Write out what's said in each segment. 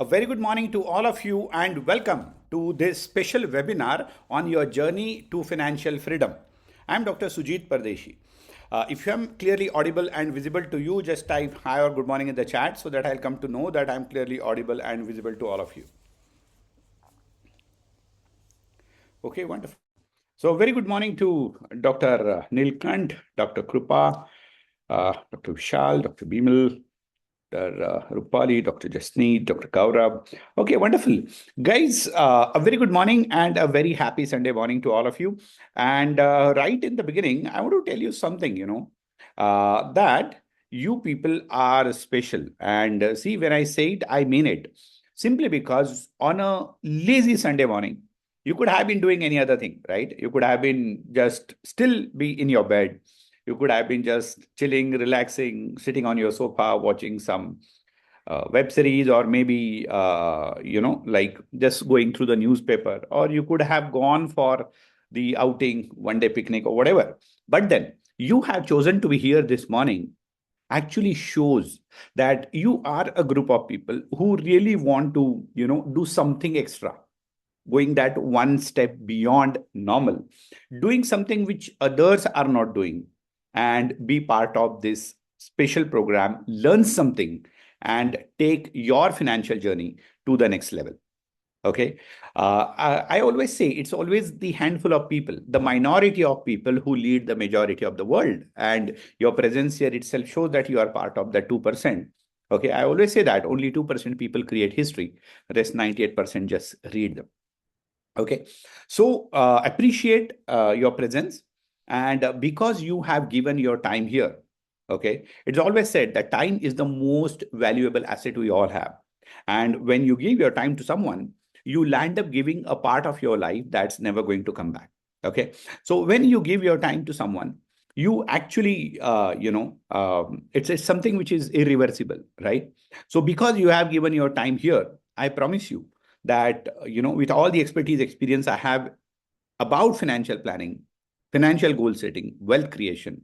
A very good morning to all of you and welcome to this special webinar on your journey to financial freedom. I am Dr. Sujit Pardeshi. If I am clearly audible and visible to you, just type hi or good morning in the chat so that I'll come to know that I'm clearly audible and visible to all of you. Okay, wonderful. So very good morning to Dr. Nilkant, Dr. Krupa, Dr. Vishal, Dr. Bimal, Dr. Rupali, Dr. Jasneet, Dr. Gaurav. Okay, wonderful. Guys, a very good morning and a very happy Sunday morning to all of you. And right in the beginning, I want to tell you something, that you people are special. And see, when I say it, I mean it. Simply because on a lazy Sunday morning, you could have been doing any other thing, right? You could have been just still be in your bed. You could have been just chilling, relaxing, sitting on your sofa, watching some web series, or maybe, like just going through the newspaper, or you could have gone for the outing, one day picnic, or whatever. But then you have chosen to be here this morning actually shows that you are a group of people who really want to, do something extra, going that one step beyond normal, doing something which others are not doing, and be part of this special program, learn something, and take your financial journey to the next level. Okay. I always say it's always the handful of people, the minority of people who lead the majority of the world. And your presence here itself shows that you are part of the 2%. Okay. I always say that only 2% people create history, rest 98% just read them. Okay, so appreciate your presence, and because you have given your time here. Okay, it's always said that time is the most valuable asset we all have, and when you give your time to someone, you land up giving a part of your life that's never going to come back. Okay, so when you give your time to someone, you actually it's something which is irreversible, right? So because you have given your time here, I promise you that with all the expertise experience I have about financial planning, financial goal setting, wealth creation,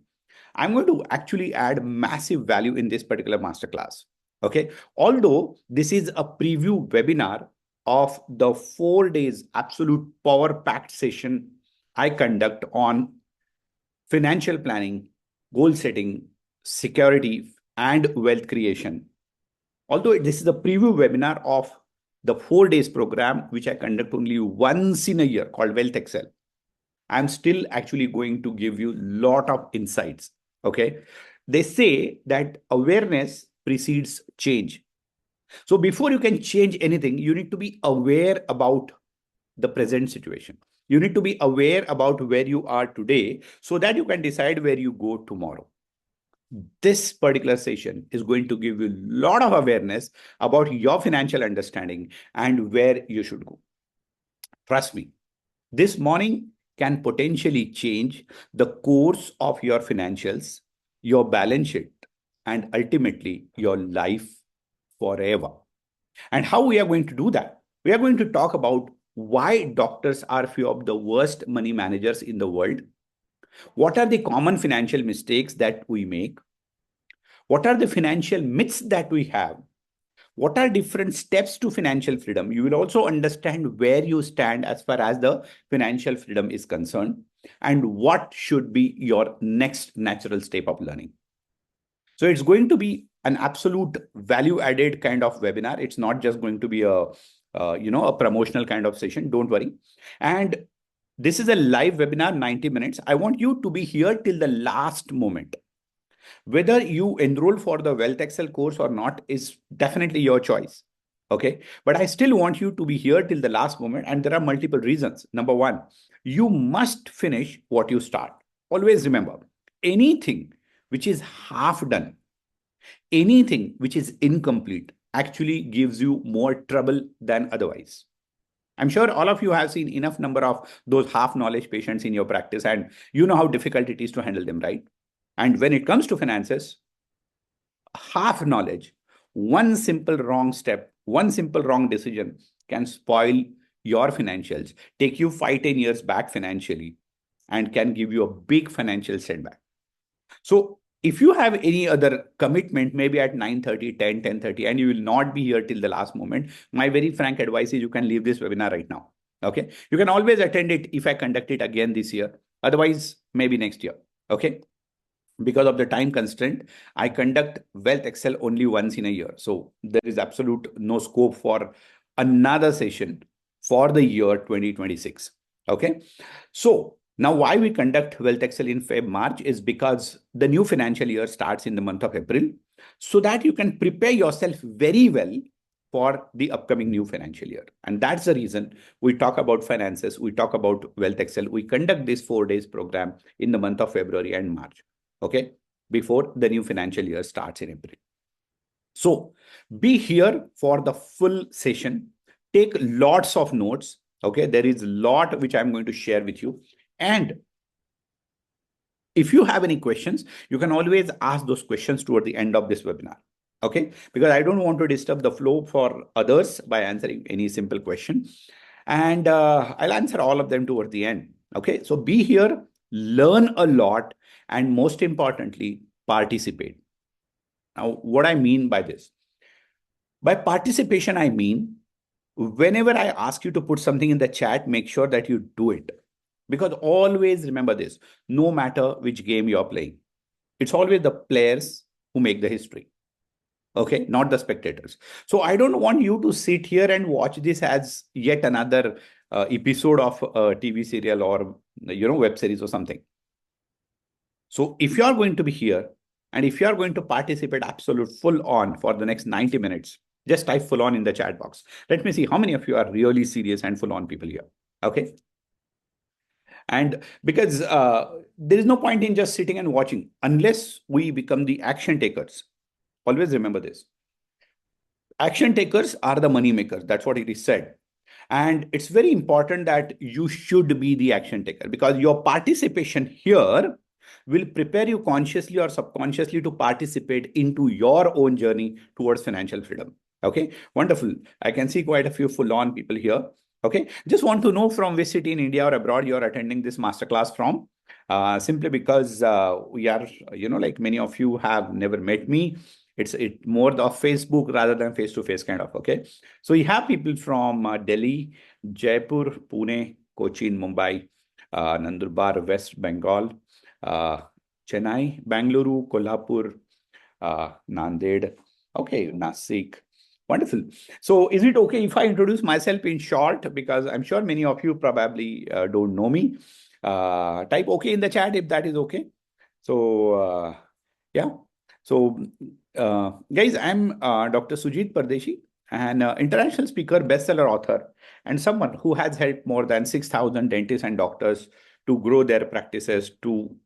I'm going to actually add massive value in this particular masterclass. Okay, although this is a preview webinar of the 4 days absolute power packed session I conduct on financial planning, goal setting, security, and wealth creation. Although this is a preview webinar of the 4 days program, which I conduct only once in a year called WealthXL, I'm still actually going to give you a lot of insights. Okay. They say that awareness precedes change. So before you can change anything, you need to be aware about the present situation. You need to be aware about where you are today so that you can decide where you go tomorrow. This particular session is going to give you a lot of awareness about your financial understanding and where you should go. Trust me, this morning can potentially change the course of your financials, your balance sheet, and ultimately your life forever. And how we are going to do that? We are going to talk about why doctors are few of the worst money managers in the world. What are the common financial mistakes that we make? What are the financial myths that we have? What are different steps to financial freedom? You will also understand where you stand as far as the financial freedom is concerned, and what should be your next natural step of learning. So it's going to be an absolute value added kind of webinar. It's not just going to be a promotional kind of session. Don't worry. And this is a live webinar, 90 minutes. I want you to be here till the last moment. Whether you enroll for the WealthXL course or not is definitely your choice. Okay. But I still want you to be here till the last moment. And there are multiple reasons. Number one, you must finish what you start. Always remember, anything which is half done, anything which is incomplete actually gives you more trouble than otherwise. I'm sure all of you have seen enough number of those half knowledge patients in your practice, and you know how difficult it is to handle them, right? And when it comes to finances, half knowledge, one simple wrong step, one simple wrong decision can spoil your financials, take you 5-10 years back financially, and can give you a big financial setback. So If you have any other commitment, maybe at 9:30, 10, 10:30, and you will not be here till the last moment, my very frank advice is you can leave this webinar right now. Okay. You can always attend it if I conduct it again this year. Otherwise, maybe next year. Okay. Because of the time constraint, I conduct Wealth Excel only once in a year. So there is absolute no scope for another session for the year 2026. Okay. So now why we conduct Wealth Excel in March is because the new financial year starts in the month of April, so that you can prepare yourself very well for the upcoming new financial year. And that's the reason we talk about finances, we talk about Wealth Excel. We conduct this 4 days program in the month of February and March. Okay, before the new financial year starts in April. So be here for the full session. Take lots of notes. Okay, there is a lot which I'm going to share with you. And if you have any questions, you can always ask those questions toward the end of this webinar. Okay, because I don't want to disturb the flow for others by answering any simple question. And I'll answer all of them toward the end. Okay, so be here, learn a lot, and most importantly, participate. Now, what I mean by this? By participation, I mean whenever I ask you to put something in the chat, make sure that you do it. Because always remember this, no matter which game you're playing, it's always the players who make the history. Okay, not the spectators. So I don't want you to sit here and watch this as yet another episode of a TV serial or web series or something. So if you are going to be here and if you are going to participate absolute full on for the next 90 minutes, just type full on in the chat box. Let me see how many of you are really serious and full on people here. Okay. And because there is no point in just sitting and watching unless we become the action takers. Always remember this. Action takers are the money makers. That's what it is said. And it's very important that you should be the action taker, because your participation here will prepare you consciously or subconsciously to participate into your own journey towards financial freedom. Okay, wonderful. I can see quite a few full-on people here. Okay, just want to know from which city in India or abroad you're attending this masterclass from. Simply because we are, like many of you have never met me. It's more of Facebook rather than face-to-face kind of. Okay, so we have people from Delhi, Jaipur, Pune, Cochin, Mumbai, Nandurbar, West Bengal, Chennai, Bangalore, Kolhapur, Nanded, okay, Nasik. Wonderful. So is it okay if I introduce myself in short? Because I'm sure many of you probably don't know me. Type okay in the chat if that is okay. So, yeah. So, guys, I'm Dr. Sujit Pardeshi, an international speaker, bestseller author, and someone who has helped more than 6,000 dentists and doctors to grow their practices to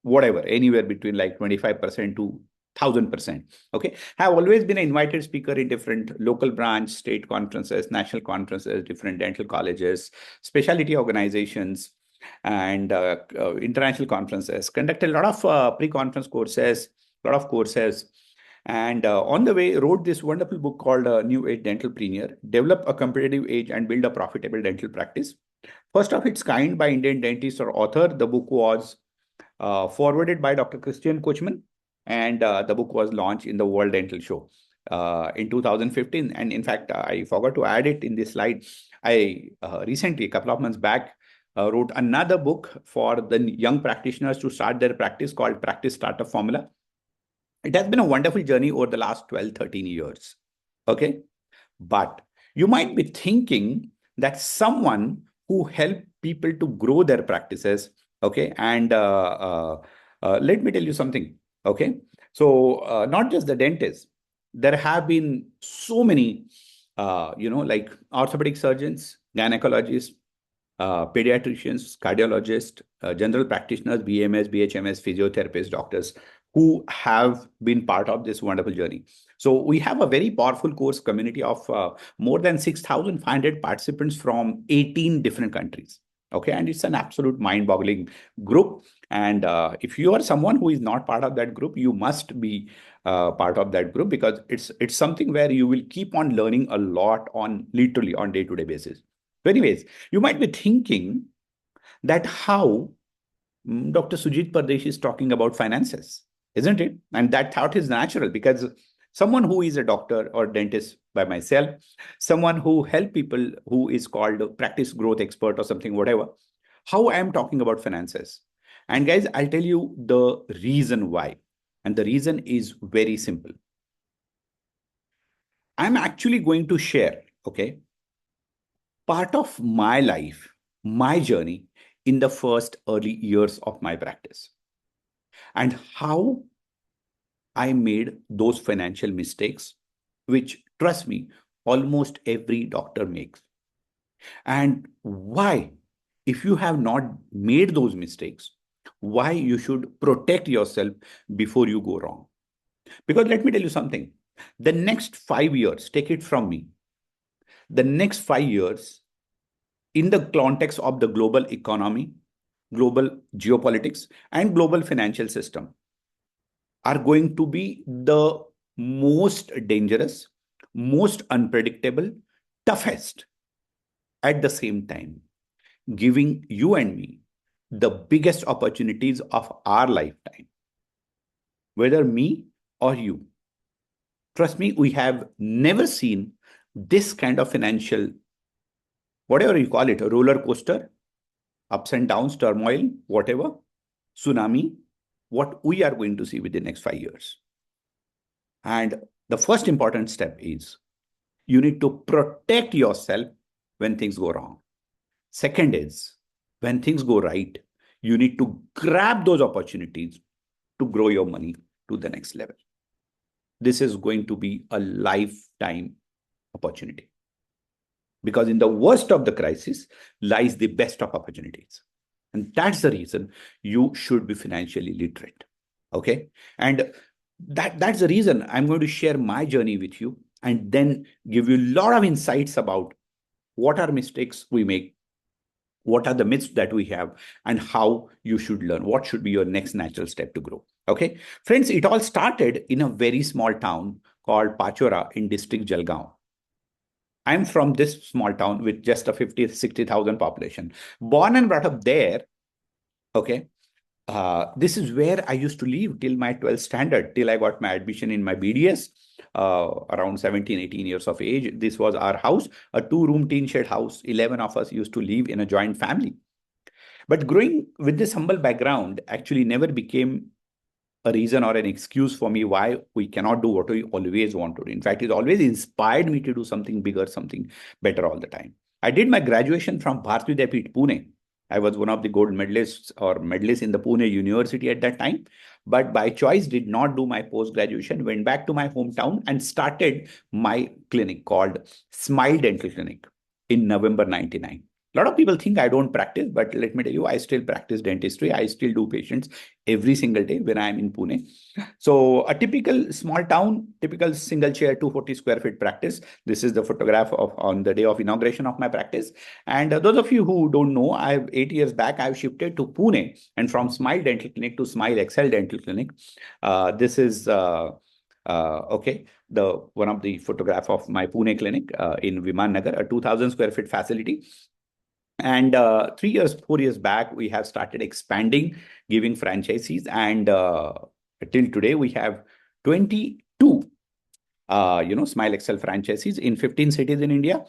whatever, anywhere between like 25% to 1,000%. Okay. Have always been an invited speaker in different local branch, state conferences, national conferences, different dental colleges, specialty organizations, and international conferences. Conducted a lot of pre-conference courses, a lot of courses. And on the way, wrote this wonderful book called New Age Dentalpreneur, Develop a Competitive Age and Build a Profitable Dental Practice. First of its kind by Indian dentist or author. The book was forwarded by Dr. Christian Kochman, and the book was launched in the World Dental Show in 2015. And in fact, I forgot to add it in this slide. I recently, a couple of months back, wrote another book for the young practitioners to start their practice called Practice Startup Formula. It has been a wonderful journey over the last 12, 13 years. Okay. But you might be thinking that someone who help people to grow their practices. Okay. And let me tell you something. Okay. So not just the dentists, there have been so many, like orthopedic surgeons, gynecologists, pediatricians, cardiologists, general practitioners, BMS, BHMS, physiotherapists, doctors who have been part of this wonderful journey. So we have a very powerful course community of more than 6,500 participants from 18 different countries. Okay, and it's an absolute mind-boggling group. And if you are someone who is not part of that group, you must be part of that group, because it's something where you will keep on learning a lot on literally on day-to-day basis. So anyways, you might be thinking that how Dr. Sujit Pardeshi is talking about finances. isn't it? And that thought is natural because someone who is a doctor or dentist by myself, someone who help people who is called a practice growth expert or something, whatever, how I am talking about finances. And guys, I'll tell you the reason why. And the reason is very simple. I'm actually going to share, okay, part of my life, my journey in the first early years of my practice and how I made those financial mistakes, which, trust me, almost every doctor makes. And why, if you have not made those mistakes, why you should protect yourself before you go wrong. Because let me tell you something, the next 5 years, take it from me, the next 5 years, in the context of the global economy, global geopolitics, and global financial system, are going to be the most dangerous, most unpredictable, toughest at the same time, giving you and me the biggest opportunities of our lifetime, whether me or you. Trust me, we have never seen this kind of financial, whatever you call it, a roller coaster, ups and downs, turmoil, whatever, tsunami, what we are going to see within the next 5 years. And the first important step is you need to protect yourself when things go wrong. Second is when things go right, you need to grab those opportunities to grow your money to the next level. This is going to be a lifetime opportunity because in the worst of the crisis lies the best of opportunities. And that's the reason you should be financially literate. Okay. And that's the reason I'm going to share my journey with you and then give you a lot of insights about what are mistakes we make, what are the myths that we have, and how you should learn, what should be your next natural step to grow. Okay. Friends, it all started in a very small town called Pachora in district Jalgaon. I'm from this small town with just a 50, 60,000 population. Born and brought up there. Okay. This is where I used to live till my 12th standard, till I got my admission in my BDS, around 17, 18 years of age. This was our house, a two-room tin shed house. 11 of us used to live in a joint family. But growing with this humble background actually never became a reason or an excuse for me why we cannot do what we always want to do. In fact, it always inspired me to do something bigger, something better all the time. I did my graduation from Bharati Vidyapith, Pune. I was one of the gold medalists or medalists in the Pune University at that time. But by choice, did not do my post-graduation, went back to my hometown and started my clinic called Smile Dental Clinic in November 99. A lot of people think I don't practice, but let me tell you, I still practice dentistry. I still do patients every single day when I'm in Pune. So a typical small town, typical single chair, 240 square feet practice. This is the photograph of on the day of inauguration of my practice. And those of you who don't know, 8 years back, I've shifted to Pune and from Smile Dental Clinic to WealthXL Dental Clinic. This is okay, the one of the photograph of my Pune clinic in Viman Nagar, a 2,000 square feet facility. And 3 years, 4 years back, we have started expanding, giving franchises. And till today, we have 22, WealthXL franchises in 15 cities in India.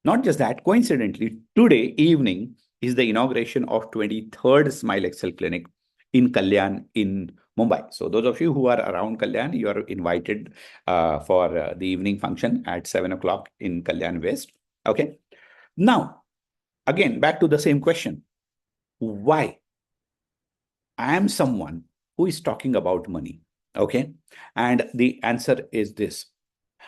Not just that, coincidentally, today evening is the inauguration of 23rd WealthXL clinic in Kalyan in Mumbai. So those of you who are around Kalyan, you are invited for the evening function at 7 o'clock in Kalyan West. Okay. Now, again, back to the same question. Why? I am someone who is talking about money. Okay. And the answer is this.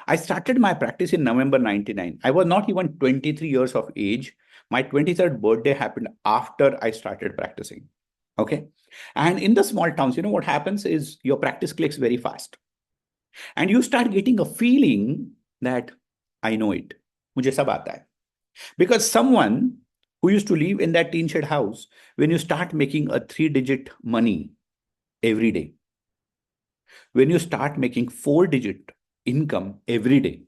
I started my practice in November 99. I was not even 23 years of age. My 23rd birthday happened after I started practicing. Okay. And in the small towns, what happens is your practice clicks very fast. And you start getting a feeling that I know it. मुझे सब आता है. Because someone who used to live in that tin shed house, when you start making a 3-digit money every day, when you start making 4-digit income every day,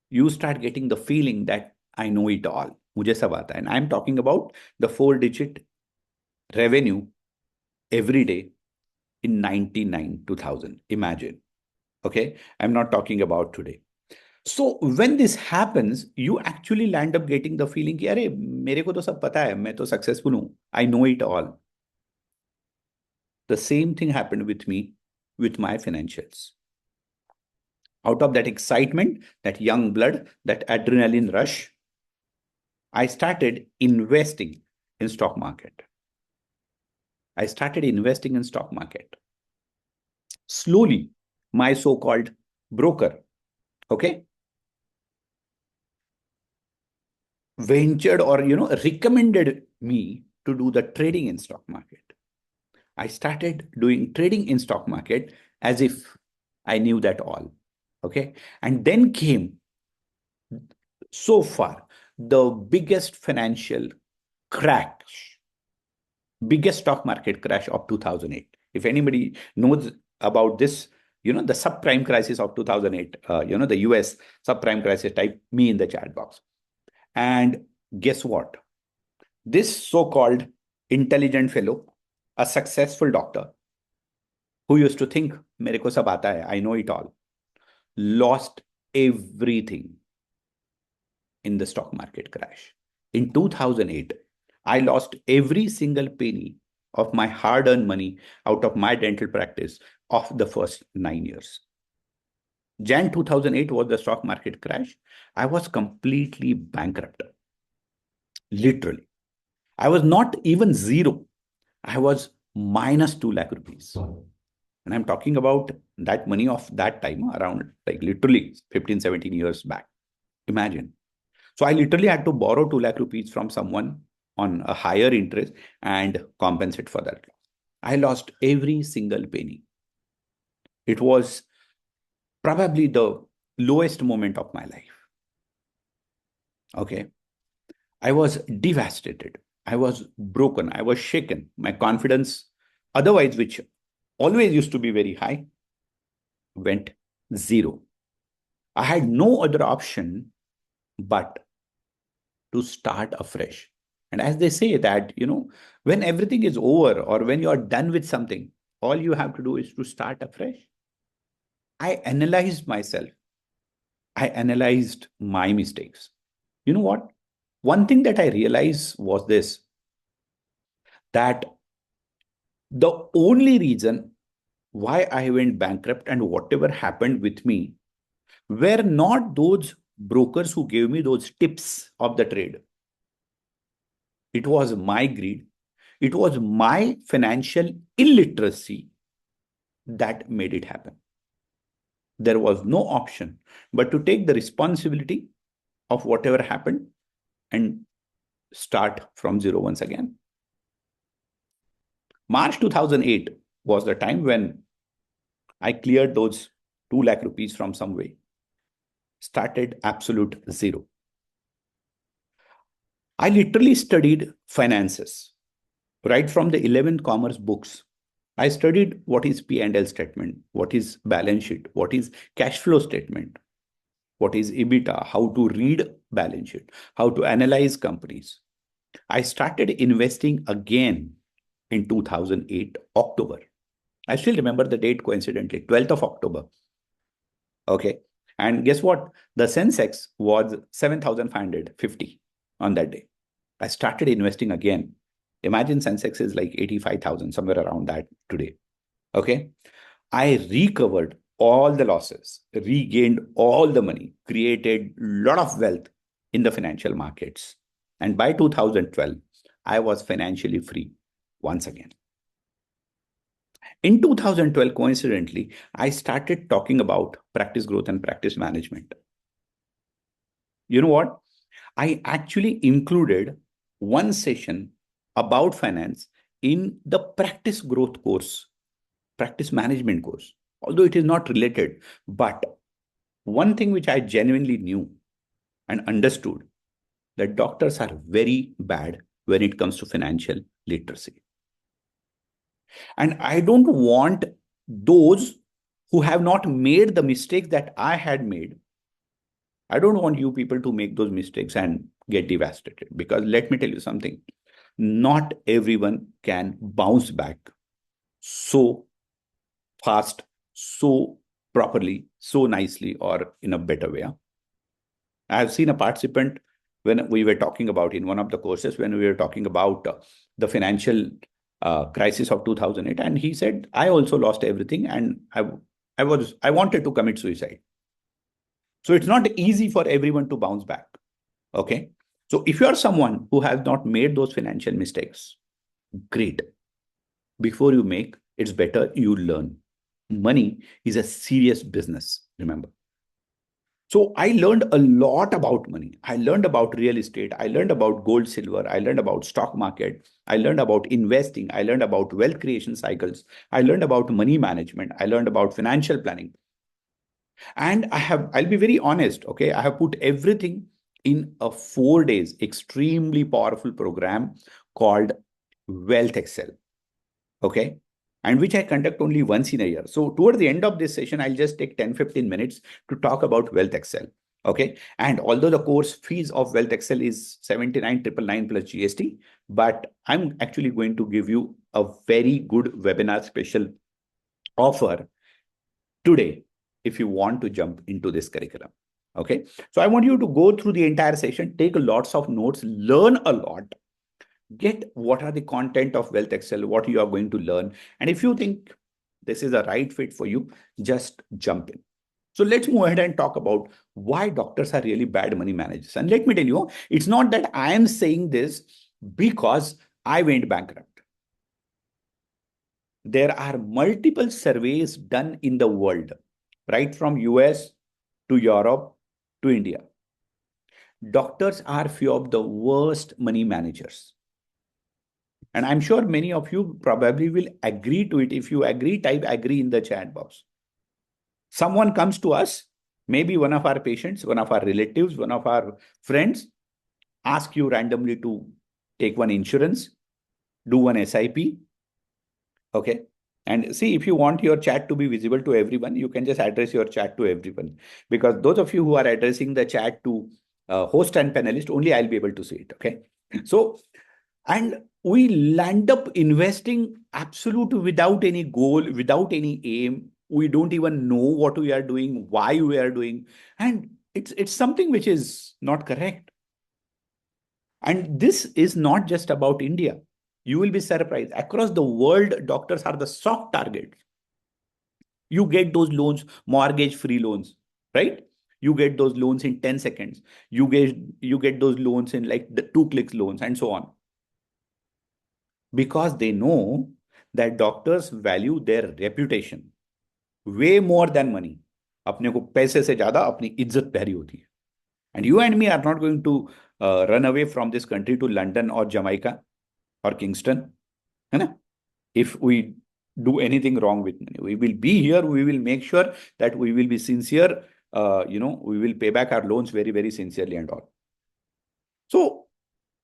you start getting the feeling that I know it all. मुझे सब आता है. And I'm talking about the 4-digit revenue every day in 99, 2000. Imagine. Okay. I'm not talking about today. So when this happens, you actually land up getting the feeling कि अरे मेरे को तो सब पता है, मैं तो successful हूँ. I know it all. The same thing happened with me with my financials. Out of that excitement, that young blood, that adrenaline rush, I started investing in stock market. I started investing in stock market. Slowly, my so-called broker, okay, ventured or recommended me to do the trading in stock market. I started doing trading in stock market as if I knew that all. Okay. And then came so far the biggest financial crash, biggest stock market crash of 2008. If anybody knows about this, the subprime crisis of 2008, the US subprime crisis, type me in the chat box. And guess what? This so-called intelligent fellow, a successful doctor who used to think, मेरे को सब आता है, I know it all, lost everything in the stock market crash. In 2008, I lost every single penny of my hard-earned money out of my dental practice of the first 9 years. Jan 2008 was the stock market crash. I was completely bankrupt. Literally. I was not even zero. I was minus 2 lakh rupees. And I'm talking about that money of that time, around like literally 15, 17 years back. Imagine. So I literally had to borrow 2 lakh rupees from someone on a higher interest and compensate for that. I lost every single penny. It was probably the lowest moment of my life. Okay. I was devastated. I was broken. I was shaken. My confidence, otherwise, which always used to be very high, went zero. I had no other option but to start afresh. And as they say that, when everything is over or when you're done with something, all you have to do is to start afresh. I analyzed myself. I analyzed my mistakes. You know what? One thing that I realized was this, that the only reason why I went bankrupt and whatever happened with me were not those brokers who gave me those tips of the trade. It was my greed. It was my financial illiteracy that made it happen. There was no option but to take the responsibility of whatever happened and start from zero once again. March 2008 was the time when I cleared those 2 lakh rupees from some way, started absolute zero. I literally studied finances right from the 11th commerce books. I studied what is P&L statement, what is balance sheet, what is cash flow statement, what is EBITDA, how to read balance sheet, how to analyze companies. I started investing again in 2008, October. I still remember the date coincidentally, 12th of October. Okay. And guess what? The Sensex was 7,550 on that day. I started investing again. Imagine Sensex is like 85,000, somewhere around that today. Okay. I recovered all the losses, regained all the money, created a lot of wealth in the financial markets. And by 2012, I was financially free once again. In 2012, coincidentally, I started talking about practice growth and practice management. You know what? I actually included one session about finance in the practice growth course, practice management course, although it is not related. But one thing which I genuinely knew and understood, that doctors are very bad when it comes to financial literacy. And I don't want those who have not made the mistakes that I had made. I don't want you people to make those mistakes and get devastated, because let me tell you something, not everyone can bounce back so fast, so properly, so nicely, or in a better way. I have seen a participant when we were talking about in one of the courses, when we were talking about the financial crisis of 2008, and he said, I also lost everything, and I wanted to commit suicide. So it's not easy for everyone to bounce back. Okay. So if you are someone who has not made those financial mistakes, great. Before you make, it's better you learn. Money is a serious business, remember. So I learned a lot about money. I learned about real estate. I learned about gold, silver. I learned about stock market. I learned about investing. I learned about wealth creation cycles. I learned about money management. I learned about financial planning. And I'll be very honest, okay? I have put everything in a 4 days, extremely powerful program called WealthXL, okay? And which I conduct only once in a year. So toward the end of this session, I'll just take 10-15 minutes to talk about WealthXL. Okay. And although the course fees of WealthXL is 79,999 plus GST, but I'm actually going to give you a very good webinar special offer today if you want to jump into this curriculum. Okay. So I want you to go through the entire session, take lots of notes, learn a lot, get what are the content of WealthXL, what you are going to learn. And if you think this is a right fit for you, just jump in. So let's move ahead and talk about why doctors are really bad money managers. And let me tell you, it's not that I am saying this because I went bankrupt. There are multiple surveys done in the world, right from US to Europe to India. Doctors are few of the worst money managers. And I'm sure many of you probably will agree to it. If you agree, type agree in the chat box. Someone comes to us, maybe one of our patients, one of our relatives, one of our friends, ask you randomly to take one insurance, do one SIP. Okay. And see, if you want your chat to be visible to everyone, you can just address your chat to everyone. Because those of you who are addressing the chat to host and panelist, only I'll be able to see it. Okay. So, and we land up investing absolute without any goal, without any aim. We don't even know what we are doing, why we are doing. And it's something which is not correct. And this is not just about India. You will be surprised. Across the world, doctors are the soft targets. You get those loans, mortgage-free loans, right? You get those loans in 10 seconds. You get those loans in like the 2 clicks loans and so on. Because they know that doctors value their reputation way more than money. अपने को पैसे से ज्यादा अपनी इज्जत प्यारी होती है. And you and me are not going to run away from this country to London or Jamaica or Kingston. है ना? If we do anything wrong with money, we will be here. We will make sure that we will be sincere. We will pay back our loans very, very sincerely and all. So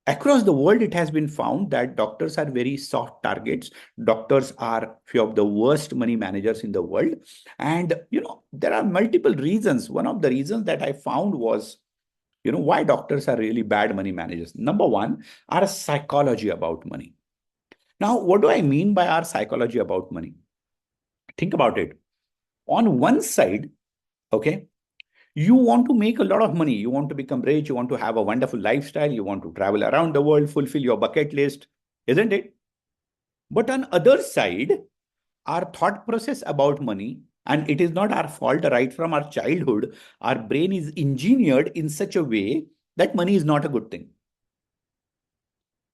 across the world, it has been found that doctors are very soft targets. Doctors are few of the worst money managers in the world. And, there are multiple reasons. One of the reasons that I found was, why doctors are really bad money managers. Number one, our psychology about money. Now, what do I mean by our psychology about money? Think about it. On one side, okay, you want to make a lot of money. You want to become rich. You want to have a wonderful lifestyle. You want to travel around the world, fulfill your bucket list, isn't it? But on other side, our thought process about money, and it is not our fault, right from our childhood, our brain is engineered in such a way that money is not a good thing.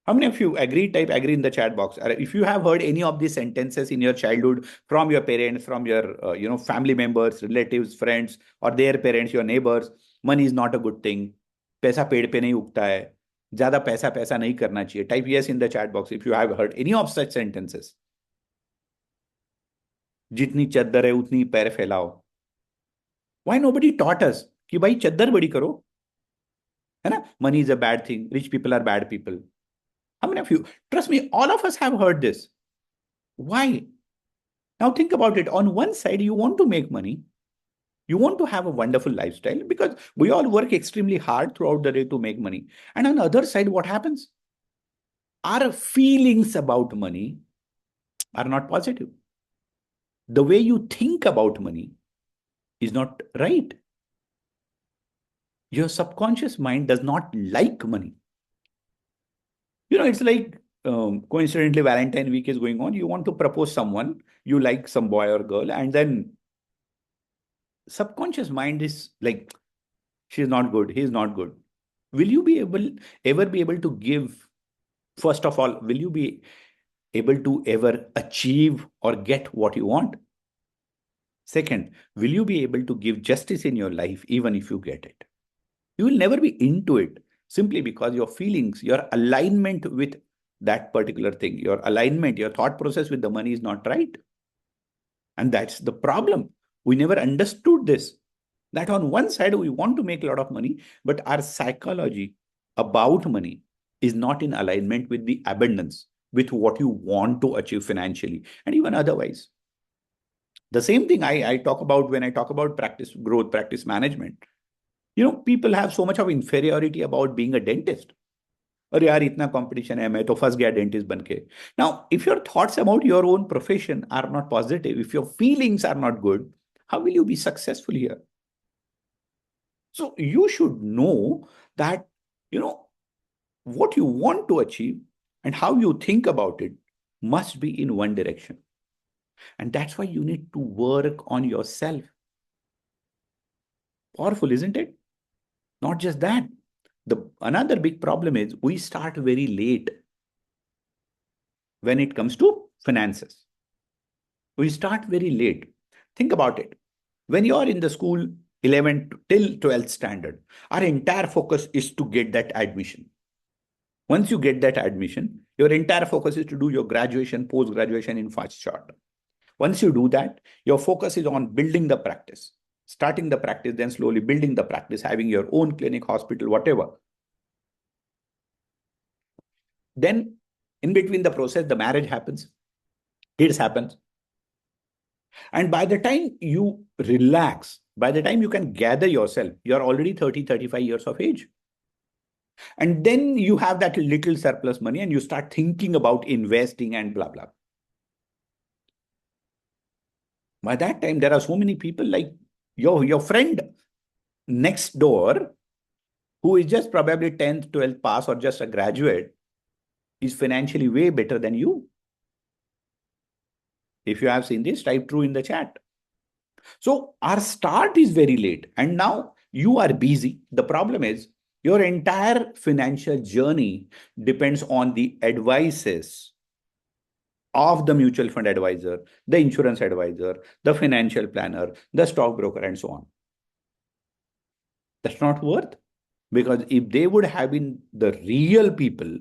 How many of you agree? Type agree in the chat box. If you have heard any of these sentences in your childhood from your parents, from your family members, relatives, friends, or their parents, your neighbors, money is not a good thing. पैसा पेड़ पे नहीं उगता है. ज्यादा पैसा पैसा नहीं करना चाहिए. Type yes in the chat box if you have heard any of such sentences. जितनी चद्दर है उतनी पैर फैलाओ. Why nobody taught us कि भाई चद्दर बड़ी करो, है ना? Money is a bad thing. Rich people are bad people. How many of you? Trust me, all of us have heard this. Why? Now think about it. On one side, you want to make money. You want to have a wonderful lifestyle because we all work extremely hard throughout the day to make money. And on the other side, what happens? Our feelings about money are not positive. The way you think about money is not right. Your subconscious mind does not like money. It's like, coincidentally, Valentine week is going on. You want to propose someone, you like some boy or girl, and then subconscious mind is like, she's not good, he's not good. Will you be able ever be able to give? First of all, will you be able to ever achieve or get what you want? Second, will you be able to give justice in your life even if you get it? You will never be into it, simply because your feelings, your alignment with that particular thing, your alignment, your thought process with the money is not right. And that's the problem. We never understood this. That on one side, we want to make a lot of money, but our psychology about money is not in alignment with the abundance, with what you want to achieve financially and even otherwise. The same thing I talk about when I talk about practice growth, practice management. People have so much of inferiority about being a dentist. अरे यार इतना competition है, मैं तो फंस गया dentist बन के. Now, if your thoughts about your own profession are not positive, if your feelings are not good, how will you be successful here? So you should know that, what you want to achieve and how you think about it must be in one direction. And that's why you need to work on yourself. Powerful, isn't it? Not just that. Another big problem is we start very late when it comes to finances. We start very late. Think about it. When you are in the school, 11th till 12th standard, our entire focus is to get that admission. Once you get that admission, your entire focus is to do your graduation, post graduation in fast short. Once you do that, your focus is on building the practice, starting the practice, then slowly building the practice, having your own clinic, hospital, whatever. Then, in between the process, the marriage happens, kids happens. And by the time you relax, by the time you can gather yourself, you're already 30, 35 years of age. And then you have that little surplus money and you start thinking about investing and blah, blah. By that time, there are so many people like your friend next door who is just probably 10th, 12th pass or just a graduate is financially way better than you. If you have seen this, type true in the chat. So our start is very late and now you are busy. The problem is your entire financial journey depends on the advices of the mutual fund advisor, the insurance advisor, the financial planner, the stockbroker, and so on. That's not worth. Because if they would have been the real people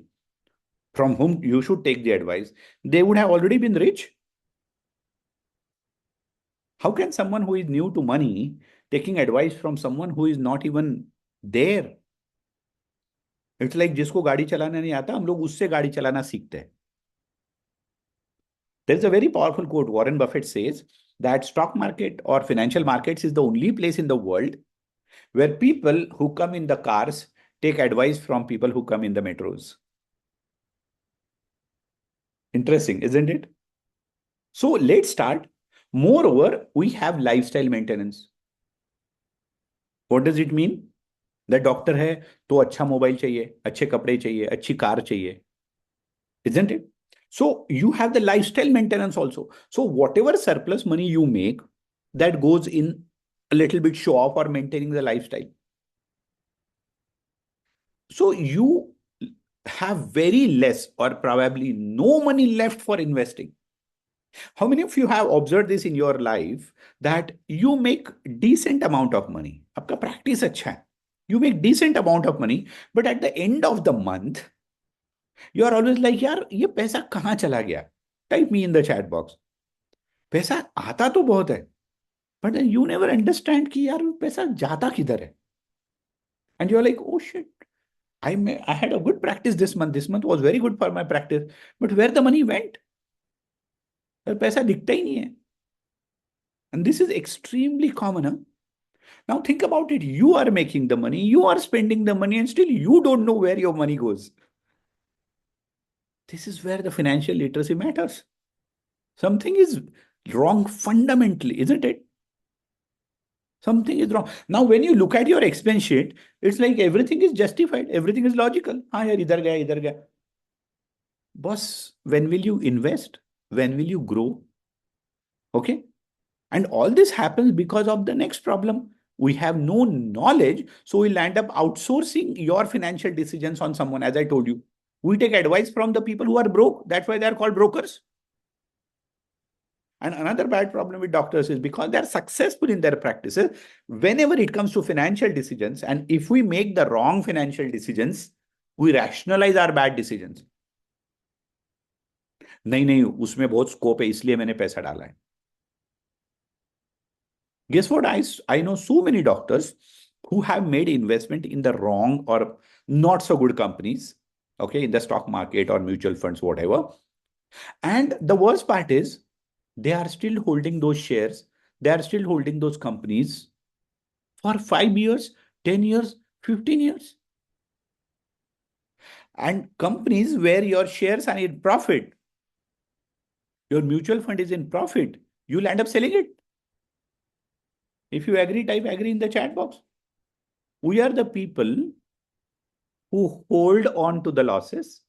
from whom you should take the advice, they would have already been rich. How can someone who is new to money taking advice from someone who is not even there? It's like जिसको गाड़ी चलाना नहीं आता हम लोग उससे गाड़ी चलाना सीखते हैं. There's a very powerful quote. Warren Buffett says that stock market or financial markets is the only place in the world where people who come in the cars take advice from people who come in the metros. Interesting, isn't it? So let's start. Moreover, we have lifestyle maintenance. What does it mean? The doctor है तो अच्छा mobile चाहिए, अच्छे कपड़े चाहिए, अच्छी car चाहिए. Isn't it? So you have the lifestyle maintenance also. So whatever surplus money you make, that goes in a little bit show off or maintaining the lifestyle. So you have very less or probably no money left for investing. How many of you have observed this in your life that you make decent amount of money? आपका practice अच्छा है. You make decent amount of money, but at the end of the month, you are always like, यार ये पैसा कहाँ चला गया? Type me in the chat box. पैसा आता तो बहुत है, but then you never understand कि यार पैसा जाता किधर है? And you're like, oh shit, I had a good practice this month. This month was very good for my practice, but where the money went? पैसा दिखता ही नहीं है. And this is extremely common. Huh? Now think about it. You are making the money, you are spending the money, and still you don't know where your money goes. This is where the financial literacy matters. Something is Wrong fundamentally, isn't it? Something is wrong. Now, when you look at your expense sheet, it's like everything is justified, everything is logical. हाँ यार इधर गया इधर गया. Boss, when will you invest? When will you grow? Okay. And all this happens because of the next problem. We have no knowledge, so we'll end up outsourcing your financial decisions on someone, as I told you. We take advice from the people who are broke. That's why they are called brokers. And another bad problem with doctors is because they're successful in their practices, whenever it comes to financial decisions, and if we make the wrong financial decisions, we rationalize our bad decisions. नहीं नहीं उसमें बहुत scope है इसलिए मैंने पैसा डाला है. Guess what? I know so many doctors who have made investment in the wrong or not so good companies, okay, in the stock market or mutual funds, whatever. And the worst part is they are still holding those shares, they are still holding those companies for 5 years, 10 years, 15 years. And companies where your shares are in profit, your mutual fund is in profit, you'll end up selling it. If you agree, type agree in the chat box. We are the people who hold on to the losses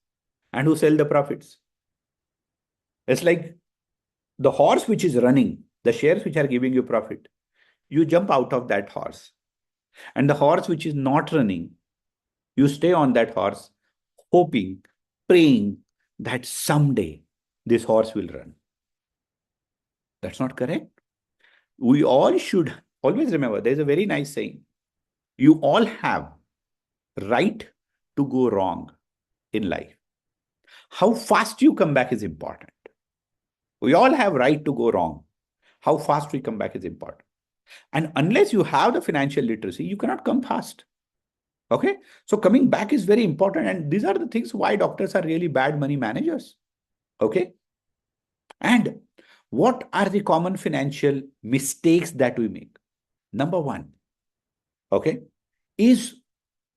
and who sell the profits. It's like the horse which is running, the shares which are giving you profit, you jump out of that horse. And the horse which is not running, you stay on that horse, hoping, praying that someday this horse will run. That's not correct. We all should always remember there's a very nice saying. You all have right to go wrong in life. How fast you come back is important. We all have right to go wrong. How fast we come back is important. And unless you have the financial literacy, you cannot come fast. Okay. So coming back is very important. And these are the things why doctors are really bad money managers. Okay. And what are the common financial mistakes that we make? Number one, okay, is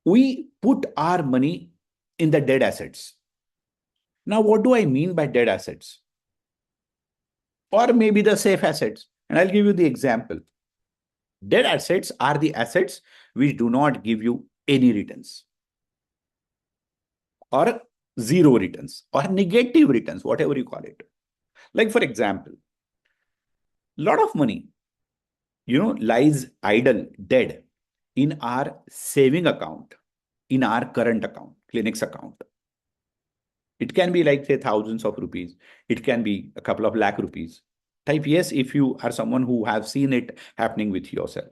we put our money in the dead assets. Now, what do I mean by dead assets? Or maybe the safe assets. And I'll give you the example. Dead assets are the assets which do not give you any returns or zero returns or negative returns, whatever you call it. Like, for example, a lot of money, lies idle, dead in our saving account, in our current account, clinics account. It can be like, say, thousands of rupees. It can be a couple of lakh rupees. Type yes if you are someone who have seen it happening with yourself.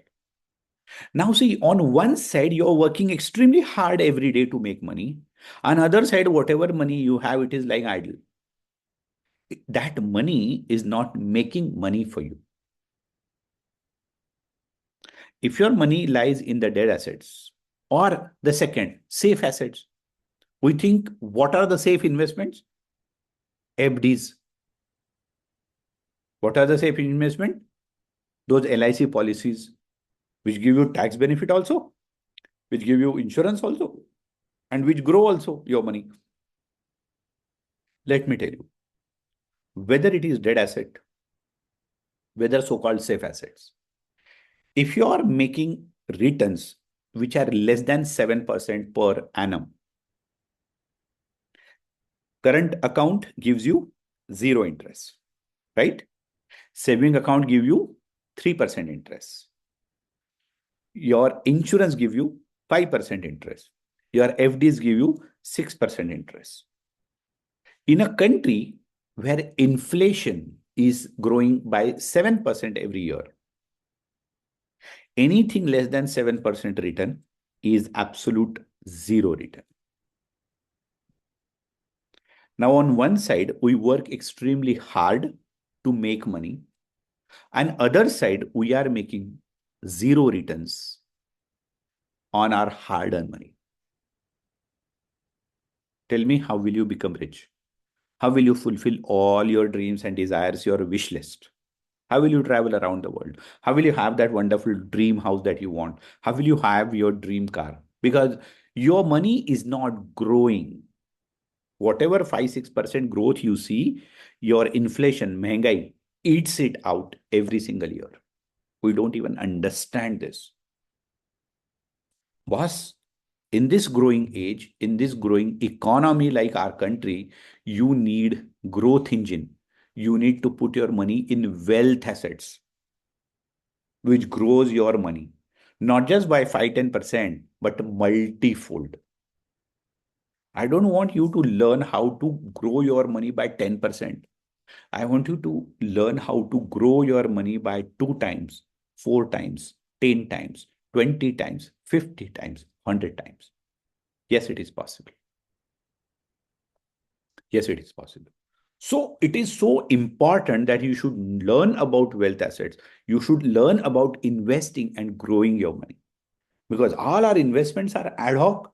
Now, see, on one side, you're working extremely hard every day to make money. On other side, whatever money you have, it is lying idle. That money is not making money for you. If your money lies in the dead assets or the second, safe assets, we think what are the safe investments? FDs. What are the safe investment? Those LIC policies, which give you tax benefit also, which give you insurance also, and which grow also your money. Let me tell you, whether it is dead asset, whether so-called safe assets, if you are making returns which are less than 7% per annum, current account gives you zero interest, right? Saving account give you 3% interest. Your insurance give you 5% interest. Your FDs give you 6% interest. In a country where inflation is growing by 7% every year, anything less than 7% return is absolute zero return. Now, on one side, we work extremely hard to make money. On other side, we are making zero returns on our hard-earned money. Tell me, how will you become rich? How will you fulfill all your dreams and desires, your wish list? How will you travel around the world? How will you have that wonderful dream house that you want? How will you have your dream car? Because your money is not growing. Whatever 5-6% growth you see, your inflation, mehengai, eats it out every single year. We don't even understand this. Boss, in this growing age, in this growing economy like our country, you need growth engine. You need to put your money in wealth assets, which grows your money, not just by 5-10%, but multifold. I don't want you to learn how to grow your money by 10%. I want you to learn how to grow your money by 2 times, 4 times, 10 times, 20 times, 50 times, 100 times. Yes, it is possible. Yes, it is possible. So it is so important that you should learn about wealth assets. You should learn about investing and growing your money, because all our investments are ad hoc.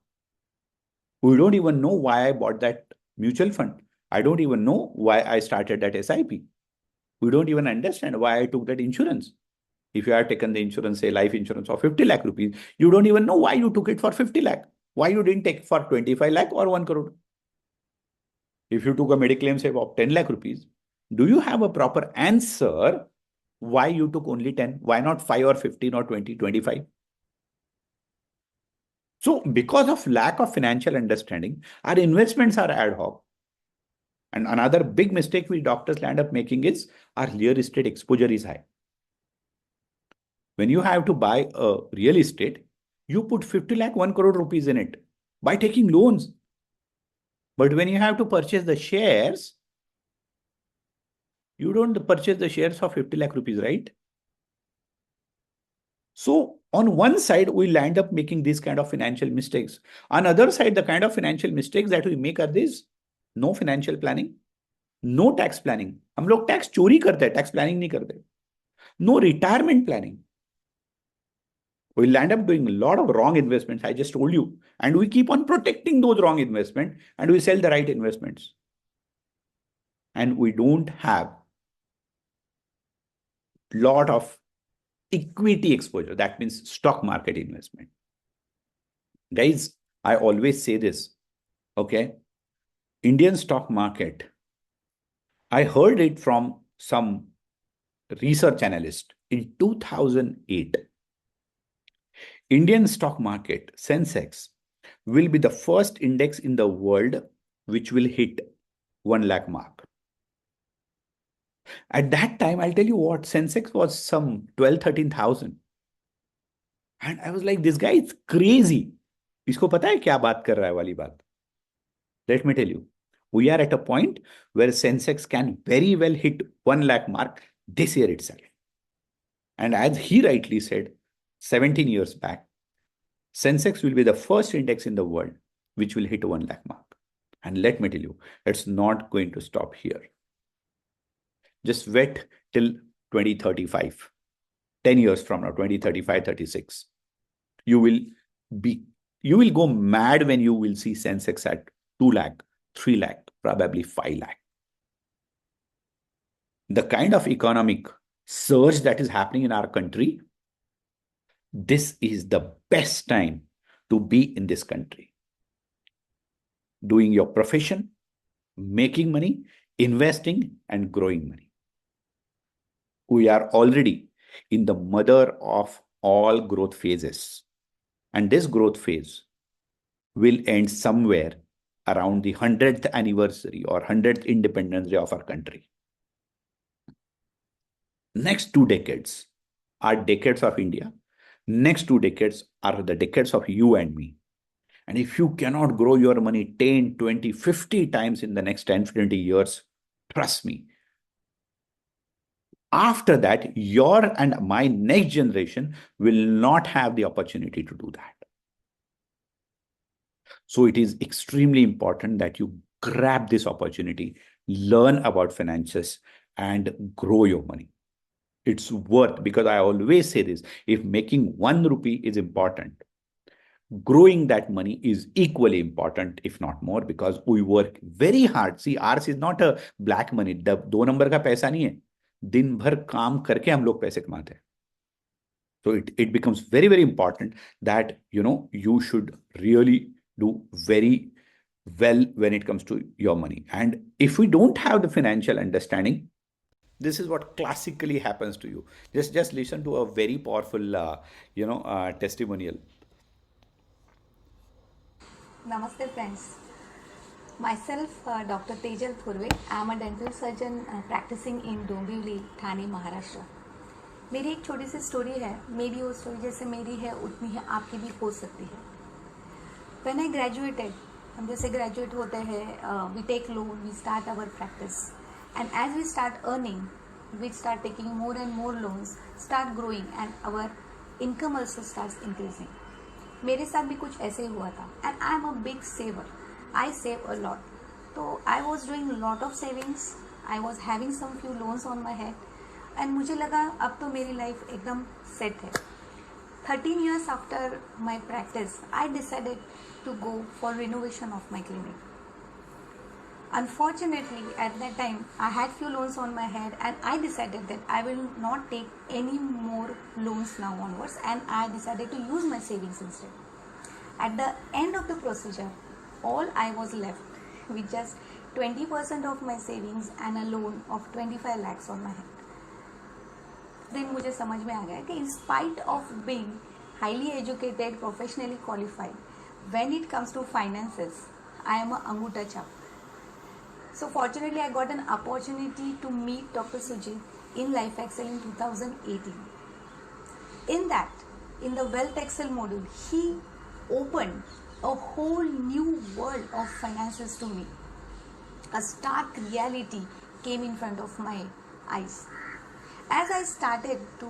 We don't even know why I bought that mutual fund. I don't even know why I started that SIP. We don't even understand why I took that insurance. If you have taken the insurance, say life insurance of 50 lakh rupees, you don't even know why you took it for 50 lakh. Why you didn't take for 25 lakh or 1 crore. If you took a mediclaim say of 10 lakh rupees, do you have a proper answer why you took only 10? Why not 5 or 15 or 20, 25? So because of lack of financial understanding, our investments are ad hoc. And another big mistake we doctors land up making is our real estate exposure is high. When you have to buy a real estate, you put 50 lakh, 1 crore rupees in it by taking loans. But when you have to purchase the shares, you don't purchase the shares for 50 lakh rupees, right? So on one side, we land up making these kind of financial mistakes. On other side, the kind of financial mistakes that we make are this: no financial planning, no tax planning. हम लोग tax चोरी करते हैं, tax planning नहीं करते. No retirement planning. We'll end up doing a lot of wrong investments, I just told you. And we keep on protecting those wrong investments and we sell the right investments. And we don't have lot of equity exposure. That means stock market investment. Guys, I always say this, okay? Indian stock market, I heard it from some research analyst in 2008. Indian stock market, Sensex, will be the first index in the world which will hit 1 lakh mark. At that time, I'll tell you what, Sensex was some 12, 13,000. And I was like, this guy is crazy. इसको पता है क्या बात कर रहा है वाली बात? Let me tell you, we are at a point where Sensex can very well hit 1 lakh mark this year itself. And as he rightly said, 17 years back, Sensex will be the first index in the world which will hit 1 lakh mark. And let me tell you, it's not going to stop here. Just wait till 2035, 10 years from now, 2035, 36. You will go mad when you will see Sensex at 2 lakh, 3 lakh, probably 5 lakh. The kind of economic surge that is happening in our country, this is the best time to be in this country. Doing your profession, making money, investing, and growing money. We are already in the mother of all growth phases. And this growth phase will end somewhere around the 100th anniversary or 100th Independence Day of our country. Next 2 decades are decades of India. Next 2 decades are the decades of you and me. And if you cannot grow your money 10, 20, 50 times in the next 10, 20 years, trust me, after that, your and my next generation will not have the opportunity to do that. So it is extremely important that you grab this opportunity, learn about finances, and grow your money. It's worth, because I always say this, if making 1 rupee is important, growing that money is equally important, if not more, because we work very hard. See, ours is not a black money. 2 number का पैसा नहीं है. दिन भर काम करके हम लोग पैसे कमाते हैं. So it becomes very, very important that, you should really do very well when it comes to your money. And if we don't have the financial understanding, This is what classically happens to you. Just listen to a very powerful testimonial. Namaste friends. Myself, Dr. Tejal Thurve. I am a dental surgeon practicing in Dombivli, Thane, Maharashtra. मेरी एक छोटी सी story है. May be वो story जैसे मेरी है उतनी है आपकी भी हो सकती है. व्हेन आई ग्रेजुएटेड, हम जैसे ग्रेजुएट होते हैं, we take loan, we start our practice, and as we start earning, we start taking more and more loans, start growing, and our income also start increasing. मेरे साथ भी कुछ ऐसे ही हुआ था. And I am a big saver. I save a lot. तो I was doing lot of savings. I was having some few loans on my head. And मुझे लगा अब तो मेरी लाइफ एकदम सेट है. 13 years after my practice, I decided to go for renovation of my clinic. Unfortunately, at that time, I had few loans on my head, and I decided that I will not take any more loans now onwards, and I decided to use my savings instead. At the end of the procedure, all I was left with just 20% of my savings and a loan of 25 lakhs on my head. दिन मुझे समझ में आ गया कि in spite of being highly educated, professionally qualified, when it comes to finances, I am a अंगूठा छाप. So fortunately, I got an opportunity to meet Dr. Sujit in WealthXL in 2018. In that, in the WealthXL module, he opened a whole new world of finances to me. A stark reality came in front of my eyes. As I started to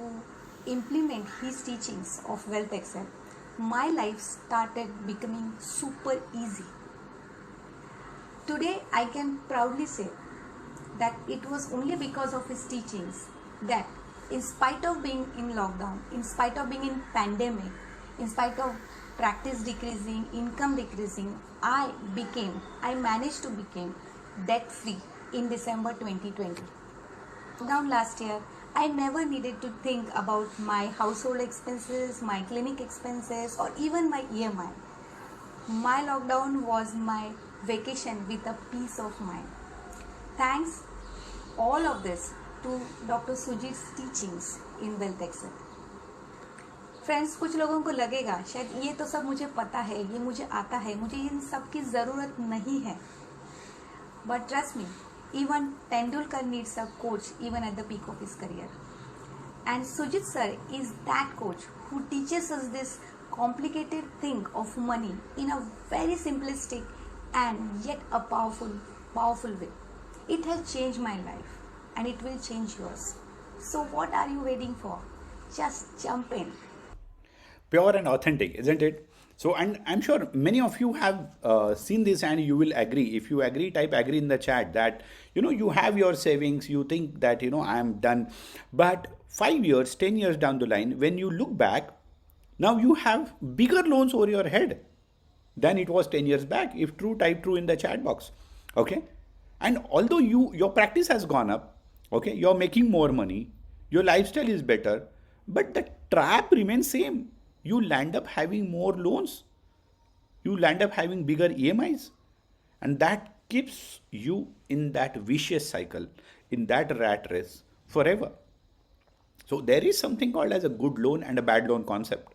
implement his teachings of WealthXL, my life started becoming super easy. Today, I can proudly say that it was only because of his teachings that, in spite of being in lockdown, in spite of being in pandemic, in spite of practice decreasing, income decreasing, I managed to become debt free in December 2020. Lockdown last year, I never needed to think about my household expenses, my clinic expenses, or even my EMI. My lockdown was my vacation with a peace of mind. Thanks all of this to Dr. Sujit's teachings in WealthXL. Friends, कुछ लोगों को लगेगा शायद ये तो सब मुझे पता है, ये मुझे आता है, मुझे इन सब की ज़रूरत नहीं है. But trust me, even Tendulkar needs a coach even at the peak of his career. And Sujit sir is that coach who teaches us this complicated thing of money in a very simplistic and yet a powerful way. It has changed my life and it will change yours. So what are you waiting for? Just jump in. Pure and authentic, isn't it? So, and I'm sure many of you have seen this, and you will agree. If you agree, type agree in the chat that you have your savings. You think that I am done, but 5 years, 10 years down the line, when you look back, now you have bigger loans over your head than it was 10 years back. If true, type true in the chat box. Okay, and although your practice has gone up, okay, you're making more money, your lifestyle is better, but the trap remains same. You land up having more loans, you land up having bigger EMIs, and that keeps you in that vicious cycle, in that rat race forever. So there is something called as a good loan and a bad loan concept.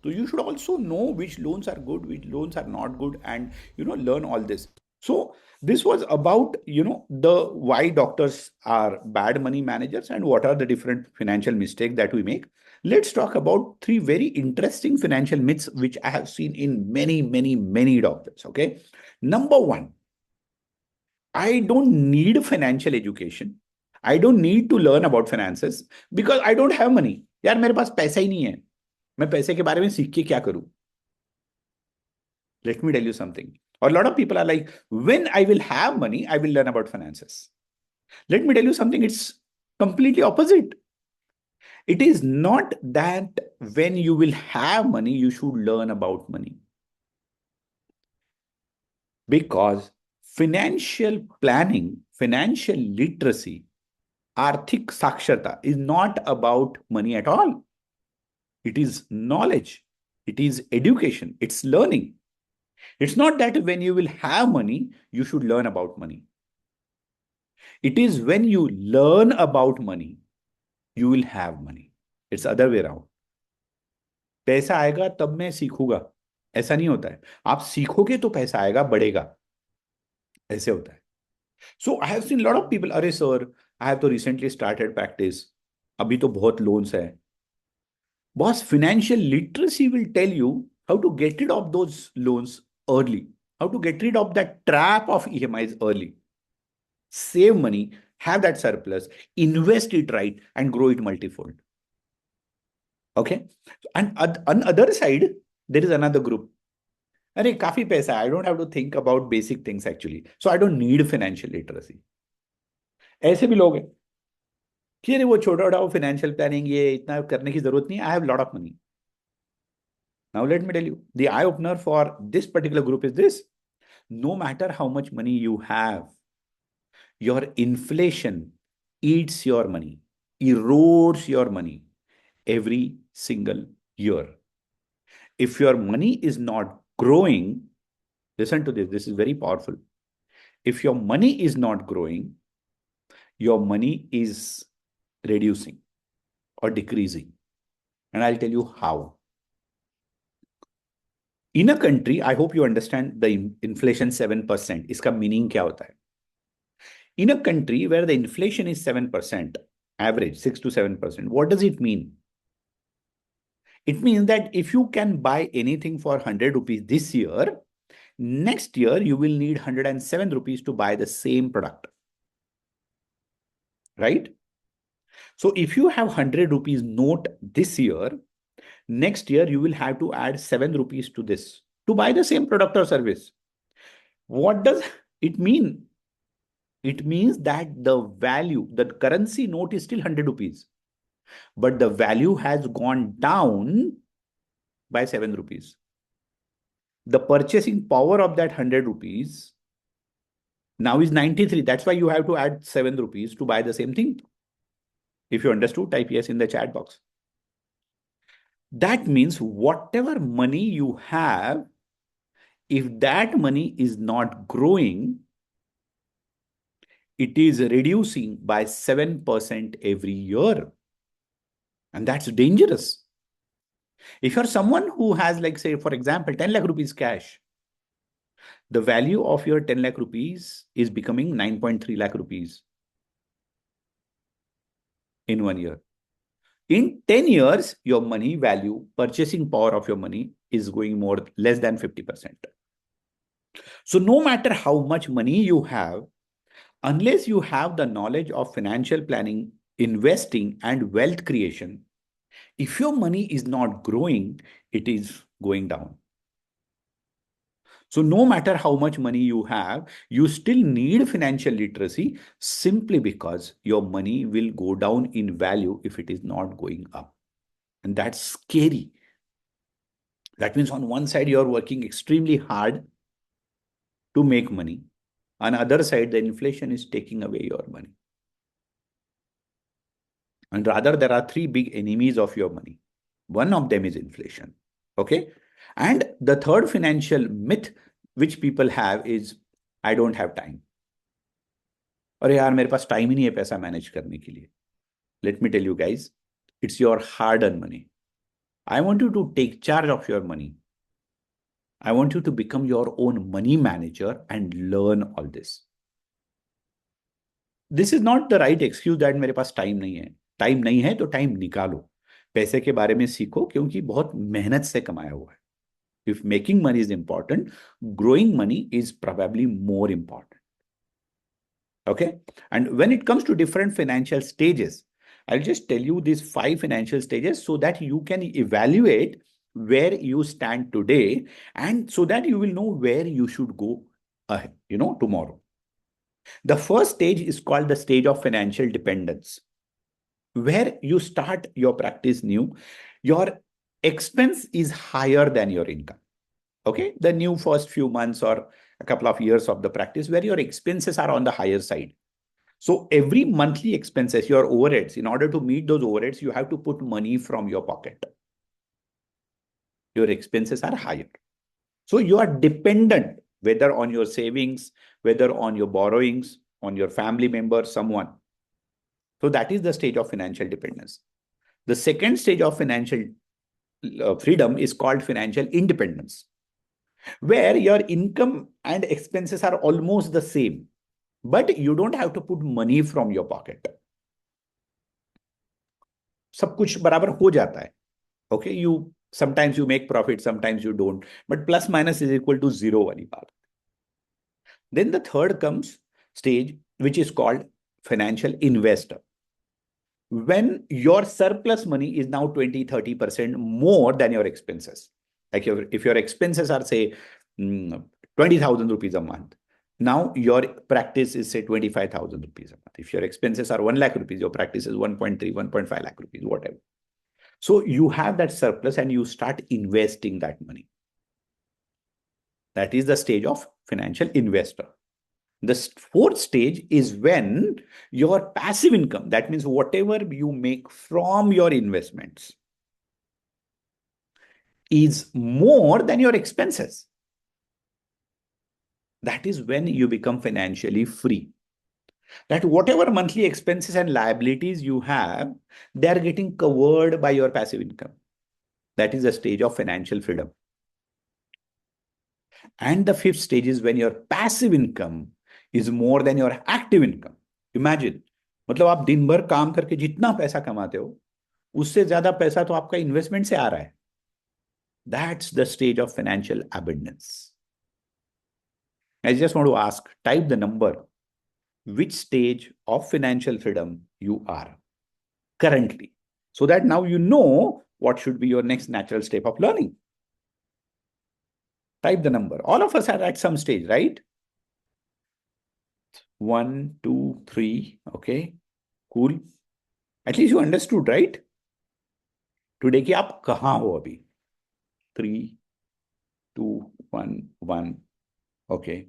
So you should also know which loans are good, which loans are not good, and learn all this. So this was about the why doctors are bad money managers and what are the different financial mistakes that we make. Let's talk about three very interesting financial myths which I have seen in many, many, many doctors. Okay. Number one, I don't need financial education. I don't need to learn about finances because I don't have money. यार मेरे पास पैसा ही नहीं है. मैं पैसे के बारे में सीख के क्या करूं? Let me tell you something. Or a lot of people are like, when I will have money, I will learn about finances. Let me tell you something. It's completely opposite. It is not that when you will have money, you should learn about money. Because financial planning, financial literacy, Arthik Saksharta is not about money at all. It is knowledge. It is education. It's learning. It's not that when you will have money, you should learn about money. It is when you learn about money, you will have money. It's other way around. पैसा आएगा तब मैं सीखूंगा, ऐसा नहीं होता है. आप सीखोगे तो पैसा आएगा, बढ़ेगा, ऐसे होता है. So I have seen lot of people, अरे सर आई हैव तो रिसेंटली स्टार्टेड प्रैक्टिस, अभी तो बहुत लोन्स है. Boss, financial literacy will tell you how to get rid of those loans early, how to get rid of that trap of EMIs early. Save money, have that surplus, invest it right, and grow it multifold. Okay? And on other side, there is another group. अरे काफी पैसा, I don't have to think about basic things actually. So I don't need financial literacy. ऐसे भी लोग हैं कि अरे वो छोटा छोटा वो फाइनेंशियल प्लानिंग ये इतना करने की जरूरत नहीं, I have lot of money. Now let me tell you, the eye opener for this particular group is this: no matter how much money you have, your inflation eats your money, erodes your money every single year. If your money is not growing, listen to this, this is very powerful. If your money is not growing, your money is reducing or decreasing. And I'll tell you how. In a country, I hope you understand the inflation 7%. इसका meaning क्या होता है? In a country where the inflation is 7%, average 6 to 7%, what does it mean? It means that if you can buy anything for 100 rupees this year, next year you will need 107 rupees to buy the same product. Right? So if you have 100 rupees note this year, next year you will have to add 7 rupees to this to buy the same product or service. What does it mean? It means that the value, the currency note is still 100 rupees, but the value has gone down by 7 rupees. The purchasing power of that 100 rupees now is 93. That's why you have to add 7 rupees to buy the same thing. If you understood, type yes in the chat box. That means whatever money you have, if that money is not growing, it is reducing by 7% every year. And that's dangerous. If you're someone who has, like, say, for example, 10 lakh rupees cash, the value of your 10 lakh rupees is becoming 9.3 lakh rupees in 1 year. In 10 years, your money value, purchasing power of your money is going more, less than 50%. So no matter how much money you have, unless you have the knowledge of financial planning, investing, and wealth creation, if your money is not growing, it is going down. So no matter how much money you have, you still need financial literacy simply because your money will go down in value if it is not going up. And that's scary. That means on one side, you're working extremely hard to make money. On the other side, the inflation is taking away your money. And rather, there are three big enemies of your money. One of them is inflation. Okay. And the third financial myth which people have is, I don't have time. अरे यार मेरे पास time ही नहीं है पैसा manage करने के लिए. Let me tell you guys, it's your hard-earned money. I want you to take charge of your money. I want you to become your own money manager and learn all this. This is not the right excuse that मेरे पास time नहीं है. Time नहीं है तो time निकालो, पैसे के बारे में सीखो, क्योंकि बहुत मेहनत से कमाया हुआ है. If making money is important, growing money is probably more important. Okay. And when it comes to different financial stages, I'll just tell you these 5 financial stages so that you can evaluate where you stand today, and so that you will know where you should go ahead, tomorrow. The first stage is called the stage of financial dependence, where you start your practice new. Your expense is higher than your income. Okay, the new first few months or a couple of years of the practice where your expenses are on the higher side. So every monthly expenses, your overheads, in order to meet those overheads, you have to put money from your pocket. Your expenses are higher. So you are dependent, whether on your savings, whether on your borrowings, on your family member, someone. So that is the stage of financial dependence. The second stage of financial freedom is called financial independence, where your income and expenses are almost the same, but you don't have to put money from your pocket. सब कुछ बराबर हो जाता है. Okay, you sometimes you make profit, sometimes you don't, but plus minus is equal to zero वाली बात. Then the third comes stage, which is called financial investor. When your surplus money is now 20-30% more than your expenses. Like if your expenses are, say, 20,000 rupees a month, now your practice is, say, 25,000 rupees a month. If your expenses are 1 lakh rupees, your practice is 1.3, 1.5 lakh rupees, whatever. So you have that surplus and you start investing that money. That is the stage of financial investor. The fourth stage is when your passive income, that means whatever you make from your investments, is more than your expenses. That is when you become financially free. That whatever monthly expenses and liabilities you have, they are getting covered by your passive income. That is the stage of financial freedom. And the fifth stage is when your passive income is more than your active income. Imagine, मतलब आप दिन भर काम करके जितना पैसा कमाते हो, उससे ज्यादा पैसा तो आपका इन्वेस्टमेंट से आ रहा है. That's the stage of financial abundance. I just want to ask, type the number, which stage of financial freedom you are currently, so that now you know what should be your next natural step of learning. Type the number. All of us are at some stage, right? 1, 2, 3. Okay, cool. At least you understood, right? Today ki aap kahan ho abhi? 3, 2, 1, 1. Okay,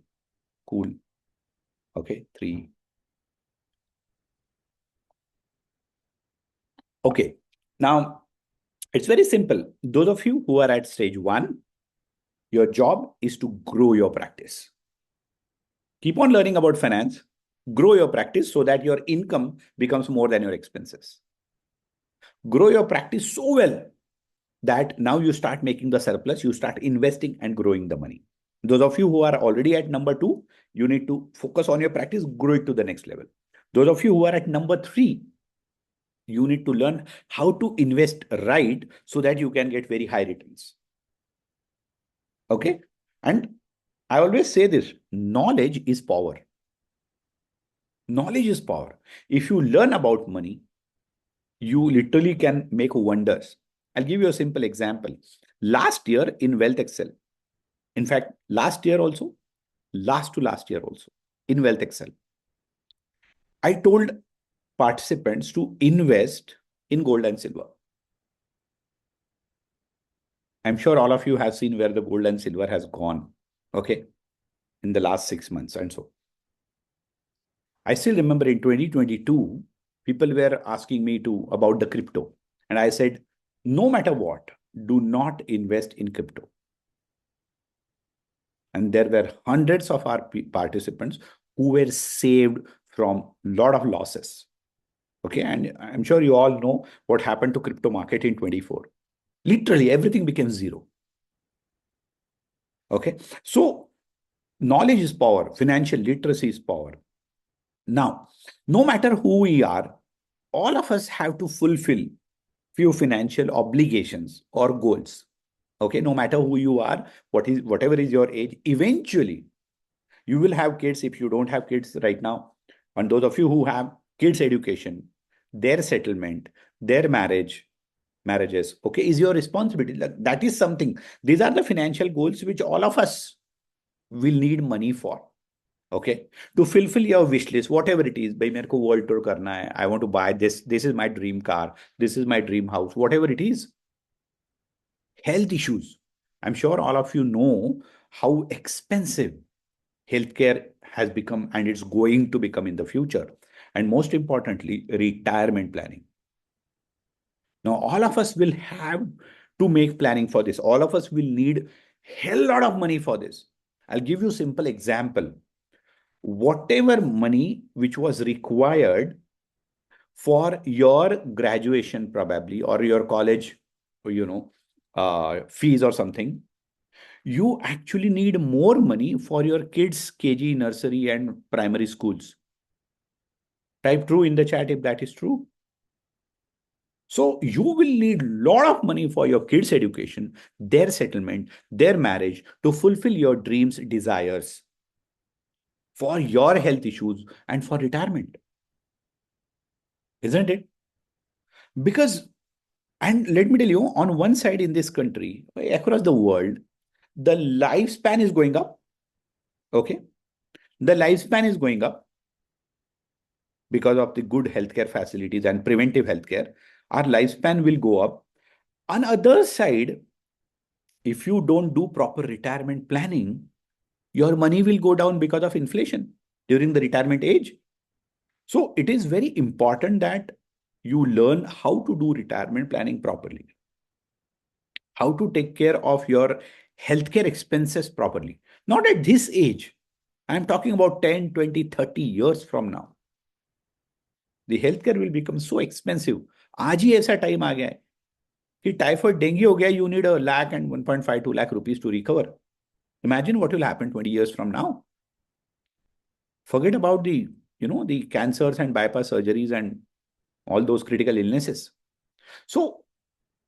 cool. Okay, 3. Okay, now it's very simple. Those of you who are at stage 1, your job is to grow your practice. Keep on learning about finance, grow your practice so that your income becomes more than your expenses. Grow your practice so well that now you start making the surplus, you start investing and growing the money. Those of you who are already at number 2, you need to focus on your practice, grow it to the next level. Those of you who are at number 3, you need to learn how to invest right so that you can get very high returns. Okay? And I always say this, knowledge is power. Knowledge is power. If you learn about money, you literally can make wonders. I'll give you a simple example. Last year in WealthXL, in fact, last year also, last to last year also, in WealthXL, I told participants to invest in gold and silver. I'm sure all of you have seen where the gold and silver has gone, okay, in the last 6 months and so. I still remember in 2022, people were asking me about the crypto. And I said, no matter what, do not invest in crypto. And there were hundreds of our participants who were saved from a lot of losses. Okay, and I'm sure you all know what happened to crypto market in 24. Literally everything became zero. Okay, so knowledge is power, financial literacy is power. Now, no matter who we are, all of us have to fulfill few financial obligations or goals. Okay, no matter who you are, whatever is your age, eventually you will have kids if you don't have kids right now. And those of you who have kids' education, their settlement, their marriages, okay, is your responsibility. That is something. These are the financial goals which all of us will need money for. Okay, to fulfill your wish list, whatever it is, bhai mere ko world tour karna hai, I want to buy this, this is my dream car, this is my dream house, whatever it is. Health issues. I'm sure all of you know how expensive healthcare has become and it's going to become in the future. And most importantly, retirement planning. Now, all of us will have to make planning for this. All of us will need hell lot of money for this. I'll give you a simple example. whatever money which was required for your graduation probably, or your college, you know, fees or something, you actually need more money for your kids' KG, nursery, and primary schools. Type true in the chat if that is true. So you will need a lot of money for your kids' education, their settlement, their marriage, to fulfill your dreams, desires, for your health issues, and for retirement. Isn't it? Because, and let me tell you, on one side in this country, across the world, the lifespan is going up. Okay. The lifespan is going up because of the good healthcare facilities and preventive healthcare. Our lifespan will go up. On other side, if you don't do proper retirement planning, your money will go down because of inflation during the retirement age. So it is very important that you learn how to do retirement planning properly, how to take care of your healthcare expenses properly. Not at this age. I'm talking about 10, 20, 30 years from now. The healthcare will become so expensive. आज ही ऐसा time आ गया है कि typhoid dengue हो गया, you need a lakh and 1.5 2 lakh rupees to recover. Imagine what will happen 20 years from now. Forget about the cancers and bypass surgeries and all those critical illnesses. So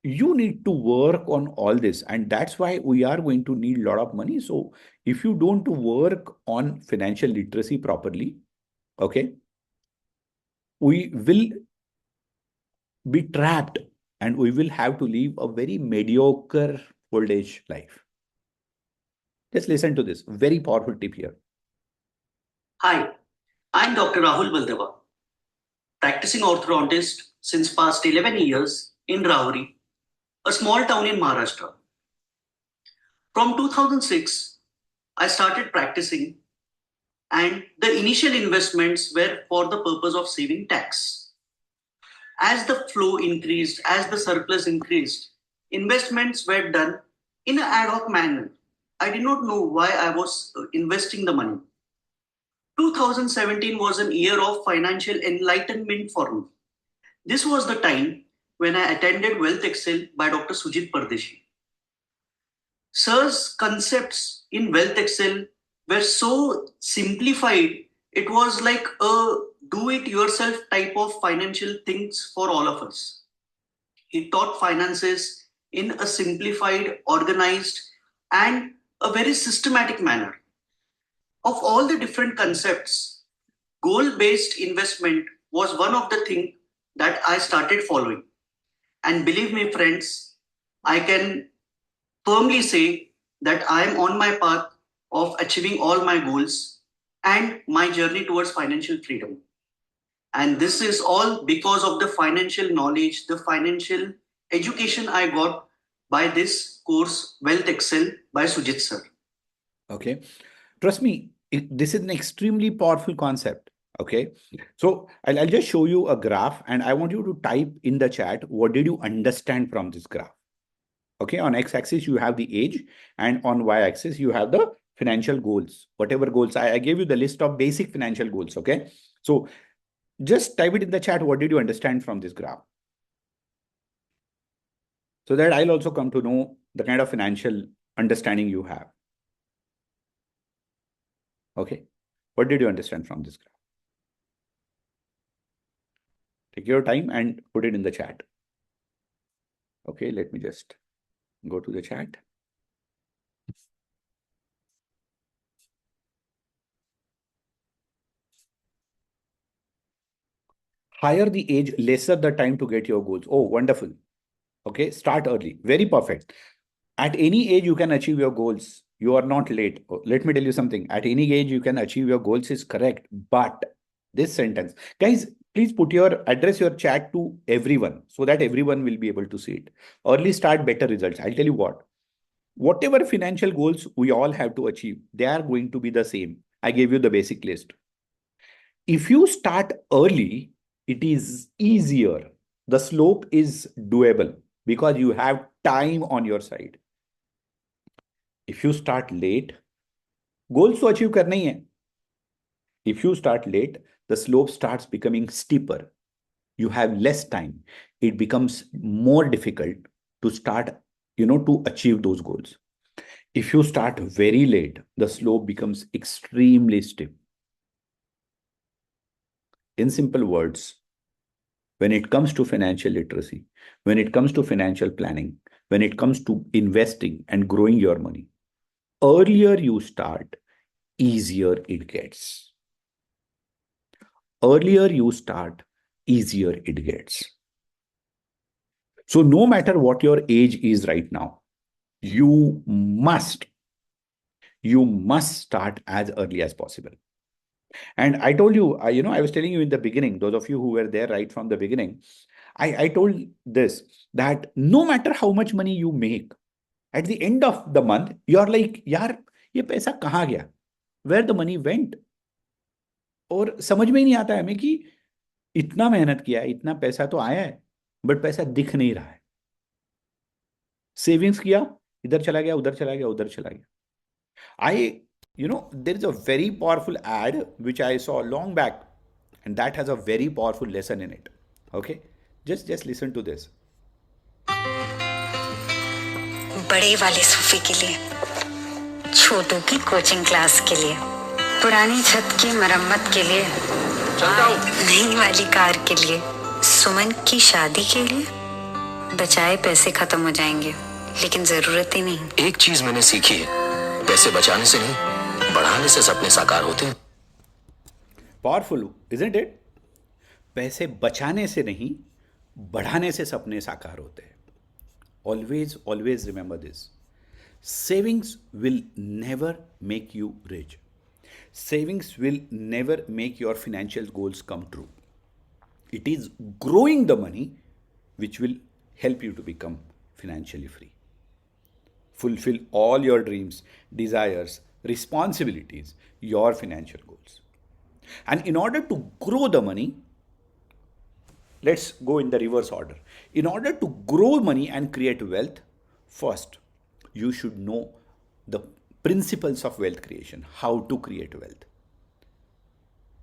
you need to work on all this, and that's why we are going to need a lot of money. So if you don't work on financial literacy properly, okay, we will be trapped and we will have to live a very mediocre old age life. Just listen to this very powerful tip here. Hi, I'm Dr. Rahul Baldeva, practicing orthodontist since past 11 years in Rahuri, a small town in Maharashtra. From 2006, I started practicing, and the initial investments were for the purpose of saving tax. As the flow increased, as the surplus increased, investments were done in an ad hoc manner. I did not know why I was investing the money. 2017 was an year of financial enlightenment for me. This was the time when I attended WealthXL by Dr. Sujit Pardeshi. Sir's concepts in WealthXL were so simplified, it was like a do-it-yourself type of financial things for all of us. He taught finances in a simplified, organized, and a very systematic manner. Of all the different concepts, goal-based investment was one of the things that I started following. And believe me, friends, I can firmly say that I am on my path of achieving all my goals and my journey towards financial freedom. And this is all because of the financial knowledge, the financial education I got by this course, WealthXL by Sujit sir. Okay. Trust me, this is an extremely powerful concept. Okay. So I'll just show you a graph, and I want you to type in the chat, what did you understand from this graph? Okay. On x-axis, you have the age, and on y-axis, you have the financial goals. Whatever goals, I gave you the list of basic financial goals. Okay. So just type it in the chat, what did you understand from this graph? So that I'll also come to know the kind of financial understanding you have. Okay. What did you understand from this graph? Take your time and put it in the chat. Okay, let me just go to the chat. Higher the age, lesser the time to get your goals. Oh, wonderful. Okay, start early. Very perfect. At any age, you can achieve your goals. You are not late. Oh, let me tell you something. At any age, you can achieve your goals is correct. But this sentence, guys, please address your chat to everyone so that everyone will be able to see it. Early start, better results. I'll tell you what. Whatever financial goals we all have to achieve, they are going to be the same. I gave you the basic list. If you start early, it is easier. The slope is doable because you have time on your side. If you start late, goals to achieve करने ही है. If you start late, the slope starts becoming steeper. You have less time. It becomes more difficult to start, to achieve those goals. If you start very late, the slope becomes extremely steep. In simple words, when it comes to financial literacy, when it comes to financial planning, when it comes to investing and growing your money, earlier you start, easier it gets. Earlier you start, easier it gets. So no matter what your age is right now, you must start as early as possible. And I told you, I was telling you in the beginning, those of you who were there right from the beginning, I told this, that no matter how much money you make, at the end of the month, you're like, yaar, ye paisa kahan gaya? Where the money went? और समझ में ही नहीं आता है हमें कि इतना मेहनत किया है, इतना पैसा तो आया है, बट पैसा दिख नहीं रहा है. सेविंग्स किया, इधर चला गया, उधर चला गया, उधर चला गया. There is a very powerful ad which I saw long back, and that has a very powerful lesson in it. Okay, just listen to this. बड़े वाले सोफे के लिए, छोटू की कोचिंग क्लास के लिए, पुरानी छत की मरम्मत के लिए, नई वाली कार के लिए, सुमन की शादी के लिए. बचाए पैसे खत्म हो जाएंगे, लेकिन जरूरत ही नहीं. एक चीज मैंने सीखी है, पैसे बचाने से नहीं, बढ़ाने से सपने साकार होते हैं. Powerful, isn't it? पैसे बचाने से नहीं, बढ़ाने से सपने साकार होते हैं. Always remember this. Savings will never make you rich. Savings will never make your financial goals come true. It is growing the money which will help you to become financially free. Fulfill all your dreams, desires, responsibilities, your financial goals. And in order to grow the money, let's go in the reverse order. In order to grow money and create wealth, first, you should know the principles of wealth creation, how to create wealth.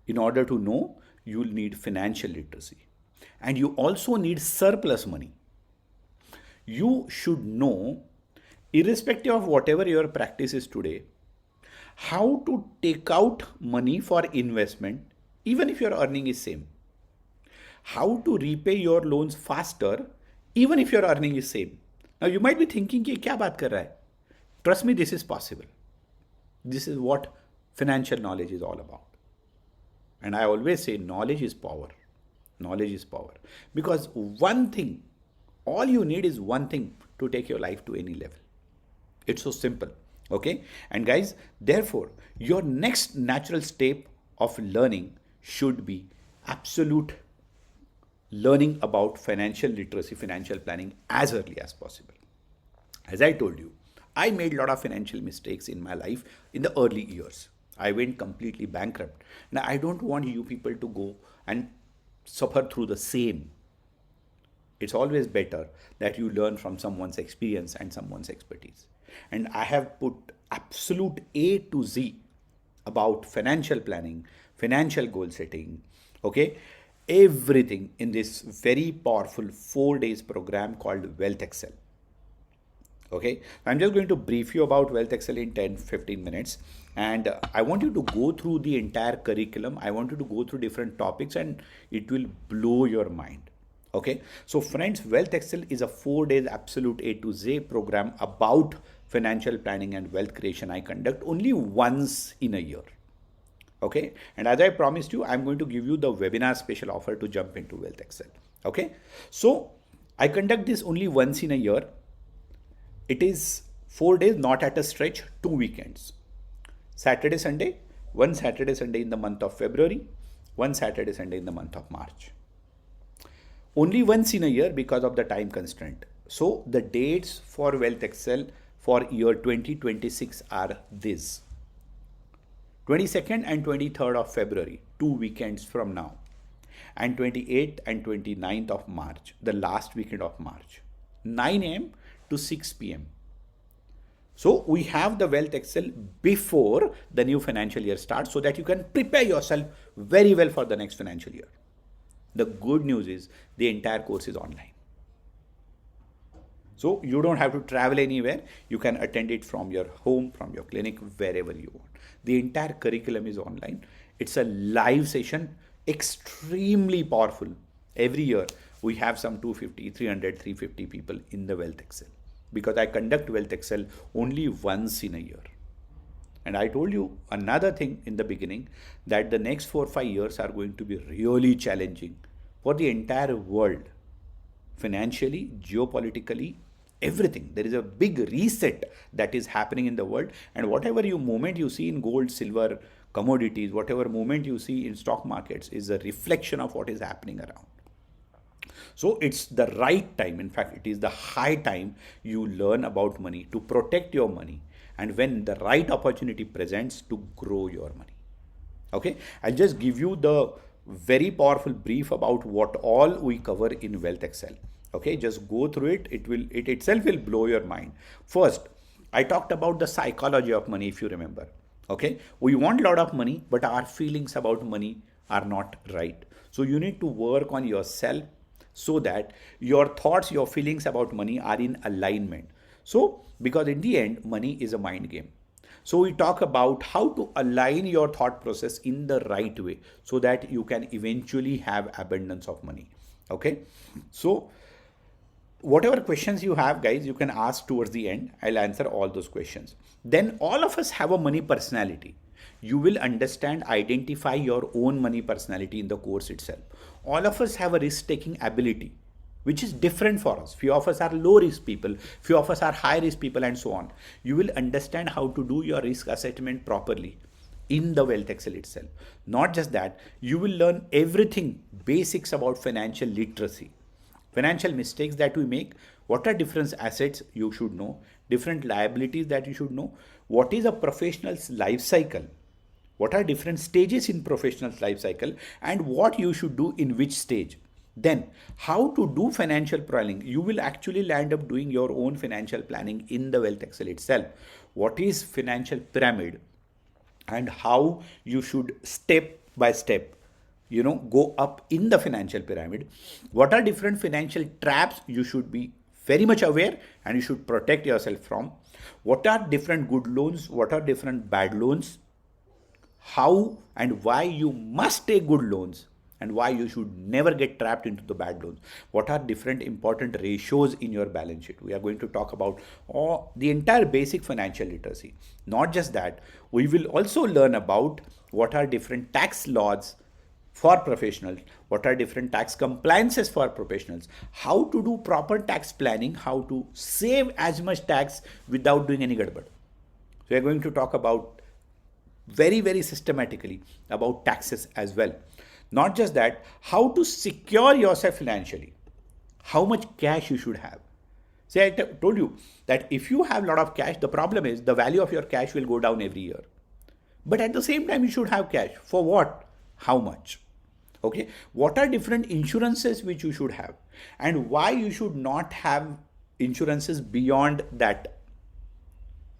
In order to know, you'll need financial literacy. And you also need surplus money. You should know, irrespective of whatever your practice is today, how to take out money for investment, even if your earning is same. How to repay your loans faster, even if your earning is same. Now you might be thinking, कि क्या बात कर रहा है? Trust me, this is possible. This is what financial knowledge is all about. And I always say knowledge is power. Knowledge is power. Because one thing, all you need is one thing to take your life to any level. It's so simple. Okay? And guys, therefore, your next natural step of learning should be absolute learning about financial literacy, financial planning as early as possible. As I told you, I made a lot of financial mistakes in my life in the early years. I went completely bankrupt. And I don't want you people to go and suffer through the same. It's always better that you learn from someone's experience and someone's expertise. And I have put absolute A to Z about financial planning, financial goal setting, okay? Everything in this very powerful 4 days program called WealthXL. Okay, I'm just going to brief you about WealthXL in 10-15 minutes, and I want you to go through the entire curriculum. I want you to go through different topics, and it will blow your mind. Okay, so friends, WealthXL is a 4 days absolute A to Z program about financial planning and wealth creation. I conduct only once in a year. Okay, and as I promised you, I'm going to give you the webinar special offer to jump into WealthXL. Okay, so I conduct this only once in a year. It is 4 days, not at a stretch, 2 weekends. Saturday, Sunday, one Saturday, Sunday in the month of February, one Saturday, Sunday in the month of March. Only once in a year because of the time constraint. So the dates for WealthXL for year 2026 are this: 22nd and 23rd of February, 2 weekends from now, and 28th and 29th of March, the last weekend of March, 9 a.m. to 6 p.m. So we have the WealthXL before the new financial year starts so that you can prepare yourself very well for the next financial year. The good news is the entire course is online. So you don't have to travel anywhere. You can attend it from your home, from your clinic, wherever you want. The entire curriculum is online. It's a live session, extremely powerful. Every year we have some 250, 300, 350 people in the WealthXL because I conduct WealthXL only once in a year. And I told you another thing in the beginning that the next 4 or 5 years are going to be really challenging for the entire world, financially, geopolitically, everything. There is a big reset that is happening in the world, and whatever movement you see in gold, silver, commodities, whatever movement you see in stock markets is a reflection of what is happening around. So it's the right time. In fact, it is the high time you learn about money, to protect your money, and when the right opportunity presents, to grow your money. Okay, I'll just give you the very powerful brief about what all we cover in WealthXL. Okay, just go through it. It itself will blow your mind. First, I talked about the psychology of money, if you remember. Okay, we want a lot of money, but our feelings about money are not right. So you need to work on yourself so that your thoughts, your feelings about money are in alignment. So, because in the end, money is a mind game. So we talk about how to align your thought process in the right way so that you can eventually have abundance of money. Okay. So whatever questions you have, guys, you can ask towards the end. I'll answer all those questions. Then all of us have a money personality. You will understand, identify your own money personality in the course itself. All of us have a risk-taking ability, which is different for us. Few of us are low risk people, few of us are high risk people, and so on. You will understand how to do your risk assessment properly in the WealthXL itself. Not just that, you will learn everything, basics about financial literacy, financial mistakes that we make, what are different assets you should know, different liabilities that you should know, what is a professional's life cycle, what are different stages in professional's life cycle, and what you should do in which stage. Then how to do financial planning. You will actually land up doing your own financial planning in the WealthXL itself. What is financial pyramid and how you should step by step go up in the financial pyramid. What are different financial traps you should be very much aware and you should protect yourself from. What are different good loans, what are different bad loans, how and why you must take good loans and why you should never get trapped into the bad loans. What are different important ratios in your balance sheet. We are going to talk about the entire basic financial literacy. Not just that, we will also learn about what are different tax laws for professionals, what are different tax compliances for professionals, how to do proper tax planning, how to save as much tax without doing any gadbad. So we are going to talk about very, very systematically about taxes as well. Not just that, how to secure yourself financially, how much cash you should have. See, I told you that if you have a lot of cash, the problem is the value of your cash will go down every year. But at the same time, you should have cash. For what? How much? Okay. What are different insurances which you should have and why you should not have insurances beyond that?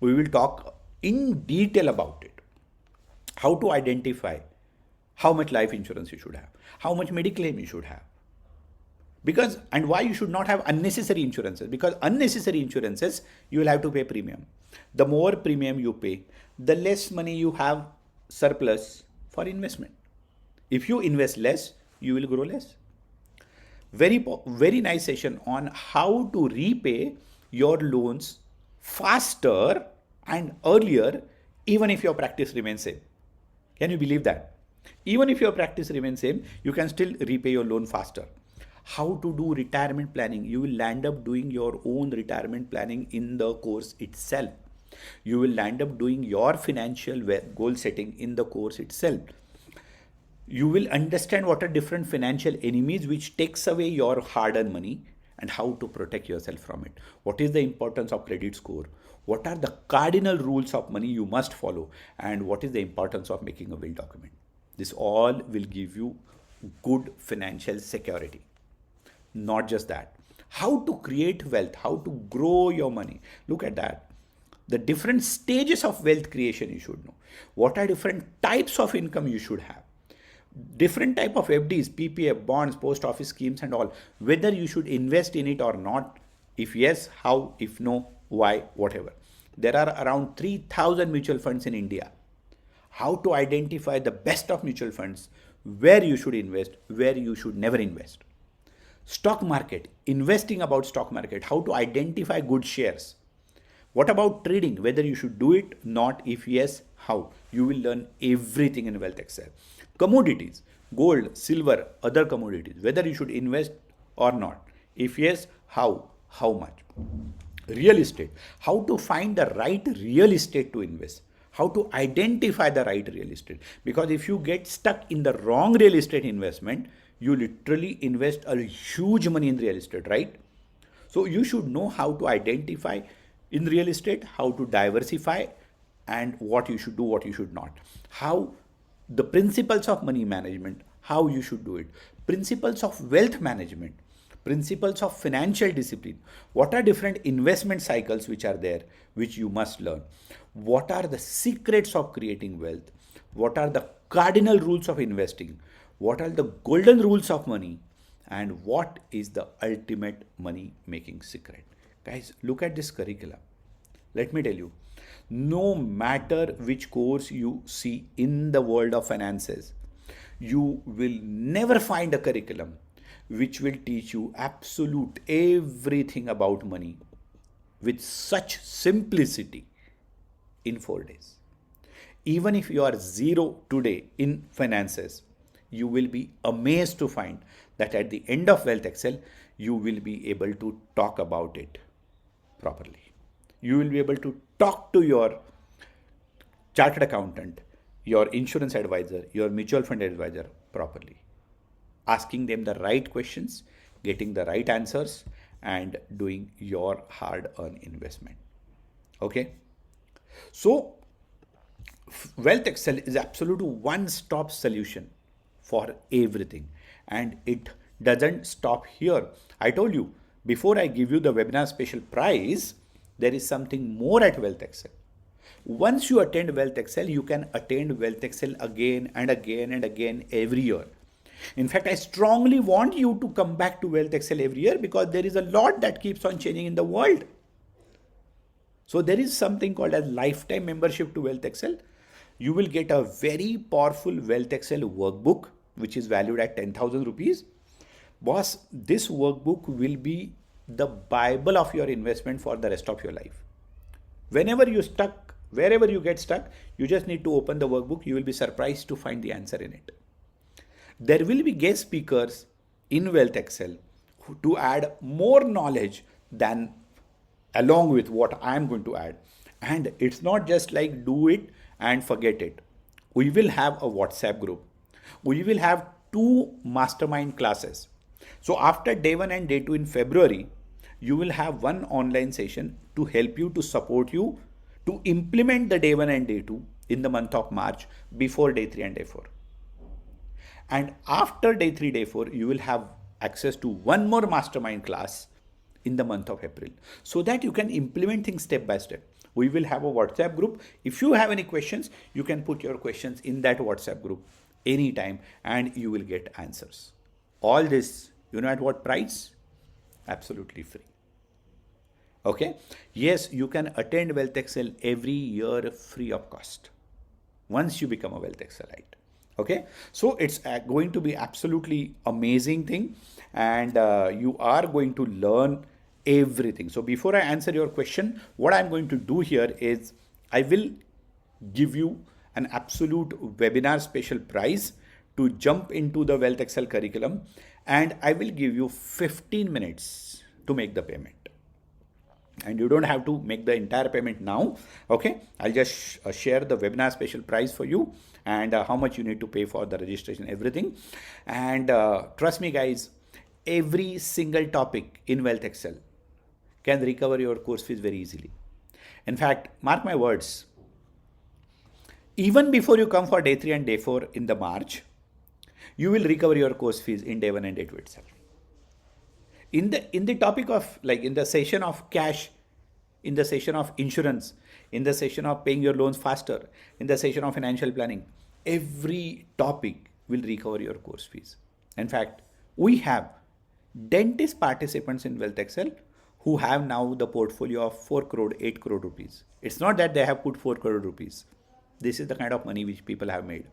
We will talk in detail about it. How to identify how much life insurance you should have, how much mediclaim you should have. Because, and why you should not have unnecessary insurances. Because unnecessary insurances, you will have to pay premium. The more premium you pay, the less money you have surplus for investment. If you invest less, you will grow less. Very nice session on how to repay your loans faster and earlier, even if your practice remains same. Can you believe that? Even if your practice remains same, you can still repay your loan faster. How to do retirement planning. You will land up doing your own retirement planning in the course itself. You will land up doing your financial goal setting in the course itself. You will understand what are different financial enemies which takes away your hard-earned money and how to protect yourself from it. What is the importance of credit score? What are the cardinal rules of money you must follow? And what is the importance of making a will document? This all will give you good financial security. Not just that, how to create wealth, how to grow your money. Look at that. The different stages of wealth creation you should know. What are different types of income you should have? Different type of FDs, PPF, bonds, post office schemes and all. Whether you should invest in it or not. If yes, how? If no, why? Whatever. There are around 3,000 mutual funds in India. How to identify the best of mutual funds, where you should invest, where you should never invest. Stock market, investing about stock market, how to identify good shares. What about trading, whether you should do it, not, if yes, how. You will learn everything in WealthXL. Commodities, gold, silver, other commodities, whether you should invest or not. If yes, how much. Real estate, how to find the right real estate to invest, how to identify the right real estate. Because if you get stuck in the wrong real estate investment, you literally invest a huge money in real estate, right? So you should know how to identify in real estate, how to diversify, and what you should do, what you should not. How the principles of money management, how you should do it. Principles of wealth management, principles of financial discipline. What are different investment cycles which are there, which you must learn? What are the secrets of creating wealth? What are the cardinal rules of investing? What are the golden rules of money? And what is the ultimate money making secret? Guys, look at this curriculum. Let me tell you, no matter which course you see in the world of finances, you will never find a curriculum which will teach you absolute everything about money with such simplicity in 4 days. Even if you are zero today in finances, you will be amazed to find that at the end of WealthXL, you will be able to talk about it properly. You will be able to talk to your chartered accountant, your insurance advisor, your mutual fund advisor properly, asking them the right questions, getting the right answers, and doing your hard-earned investment. Okay? So, WealthXL is absolute one-stop solution for everything, and it doesn't stop here. I told you, before I give you the webinar special prize, there is something more at WealthXL. Once you attend WealthXL, you can attend WealthXL again and again and again every year. In fact, I strongly want you to come back to WealthXL every year, because there is a lot that keeps on changing in the world. So there is something called as lifetime membership to WealthXL. You will get a very powerful WealthXL workbook, which is valued at 10,000 rupees. Boss, this workbook will be the Bible of your investment for the rest of your life. Whenever you stuck, wherever you get stuck, you just need to open the workbook. You will be surprised to find the answer in it. There will be guest speakers in WealthXL to add more knowledge than along with what I am going to add. And it's not just like do it and forget it. We will have a WhatsApp group. We will have 2 mastermind classes. So after day 1 and day 2 in February, you will have one online session to help you, to support you, to implement the day 1 and day 2 in the month of March before day 3 and day 4. And after day 3, day 4, you will have access to one more mastermind class in the month of April, so that you can implement things step by step. We will have a WhatsApp group. If you have any questions, you can put your questions in that WhatsApp group anytime and you will get answers. All this, you know at what price? Absolutely free. Okay? Yes, you can attend WealthXL every year free of cost once you become a WealthXLite. Okay, so it's going to be absolutely amazing thing, and you are going to learn everything. So before I answer your question, what I'm going to do here is I will give you an absolute webinar special prize to jump into the WealthXL curriculum, and I will give you 15 minutes to make the payment. And you don't have to make the entire payment now. Okay, I'll just share the webinar special price for you, and how much you need to pay for the registration, everything. And trust me guys, every single topic in WealthXL can recover your course fees very easily. In fact, mark my words, even before you come for day 3 and day 4 in the March, you will recover your course fees in day 1 and day 2 itself. In the topic of, like in the session of cash, in the session of insurance, in the session of paying your loans faster, in the session of financial planning. Every topic will recover your course fees. In fact, we have dentist participants in WealthXL who have now the portfolio of 4 crore, 8 crore rupees. It's not that they have put 4 crore rupees. This is the kind of money which people have made.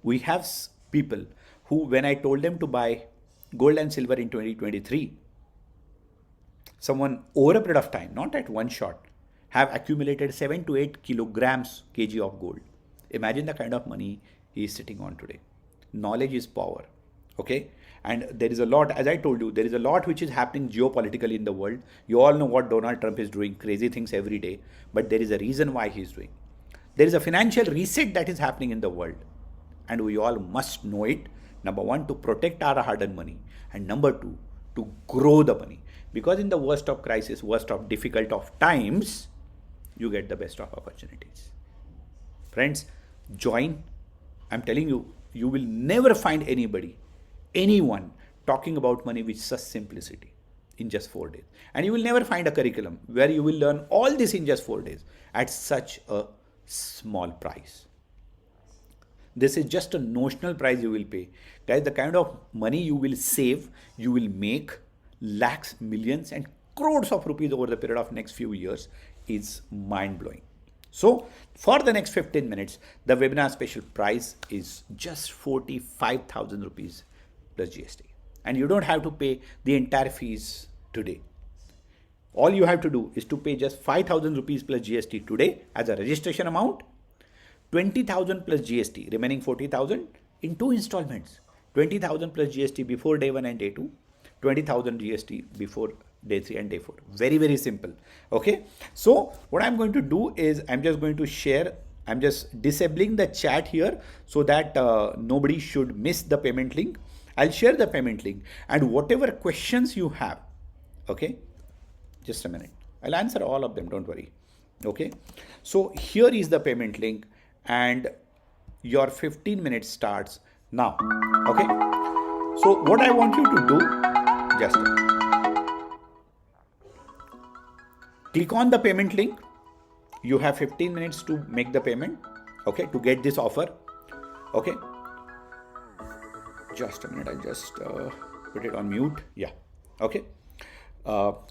We have people who, when I told them to buy gold and silver in 2023, someone over a period of time, not at one shot, have accumulated 7 to 8 kilograms kg of gold. Imagine the kind of money he is sitting on today. Knowledge is power. Okay, and there is a lot, as I told you, there is a lot which is happening geopolitically in the world. You all know what Donald Trump is doing, crazy things every day, but there is a reason why he is doing. There is a financial reset that is happening in the world, and we all must know it. Number one, to protect our hard-earned money, and number two, to grow the money. Because in the worst of crisis, worst of difficult of times, you get the best of opportunities. Friends, join. I'm telling you, you will never find anybody, anyone talking about money with such simplicity in just 4 days. And you will never find a curriculum where you will learn all this in just 4 days at such a small price. This is just a notional price you will pay. Guys, the kind of money you will save, you will make lakhs, millions, and crores of rupees over the period of next few years is mind-blowing. So, for the next 15 minutes, the webinar special price is just 45,000 rupees plus GST. And you don't have to pay the entire fees today. All you have to do is to pay just 5,000 rupees plus GST today as a registration amount, 20,000 plus GST, remaining 40,000 in 2 installments. 20,000 plus GST before day 1 and day 2, 20,000 GST before day 3 and day 4. Very, very simple. Okay. So what I'm going to do is I'm just going to share, I'm just disabling the chat here so that nobody should miss the payment link. I'll share the payment link, and whatever questions you have, okay, just a minute. I'll answer all of them. Don't worry. Okay. So here is the payment link, and your 15 minutes starts now. Okay. So what I want you to do, just click on the payment link. You have 15 minutes to make the payment. Okay. To get this offer. Okay. Just a minute. I'll just put it on mute. Yeah. Okay.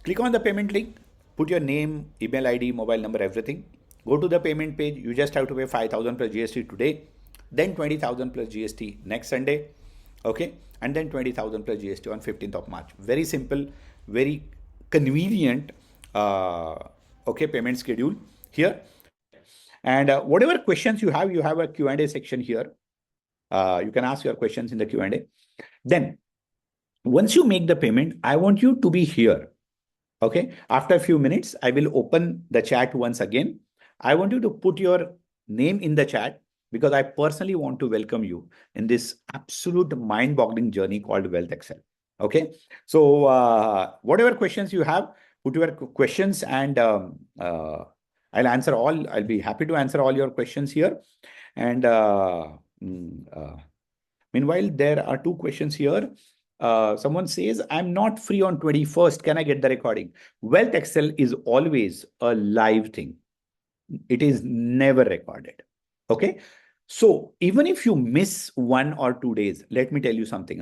Click on the payment link. Put your name, email ID, mobile number, everything. Go to the payment page. You just have to pay 5,000 plus GST today, then 20,000 plus GST next Sunday, okay, and then 20,000 plus GST on 15th of March. Very simple, very convenient, okay, payment schedule here. And whatever questions you have a Q&A section here. You can ask your questions in the Q&A. Then, once you make the payment, I want you to be here. Okay. After a few minutes, I will open the chat once again. I want you to put your name in the chat because I personally want to welcome you in this absolute mind-boggling journey called WealthXL. Okay. So whatever questions you have, put your questions, and I'll answer all. I'll be happy to answer all your questions here. And meanwhile, there are 2 questions here. Someone says, I'm not free on 21st. Can I get the recording? WealthXL is always a live thing. It is never recorded. Okay. So even if you miss 1 or 2 days, let me tell you something.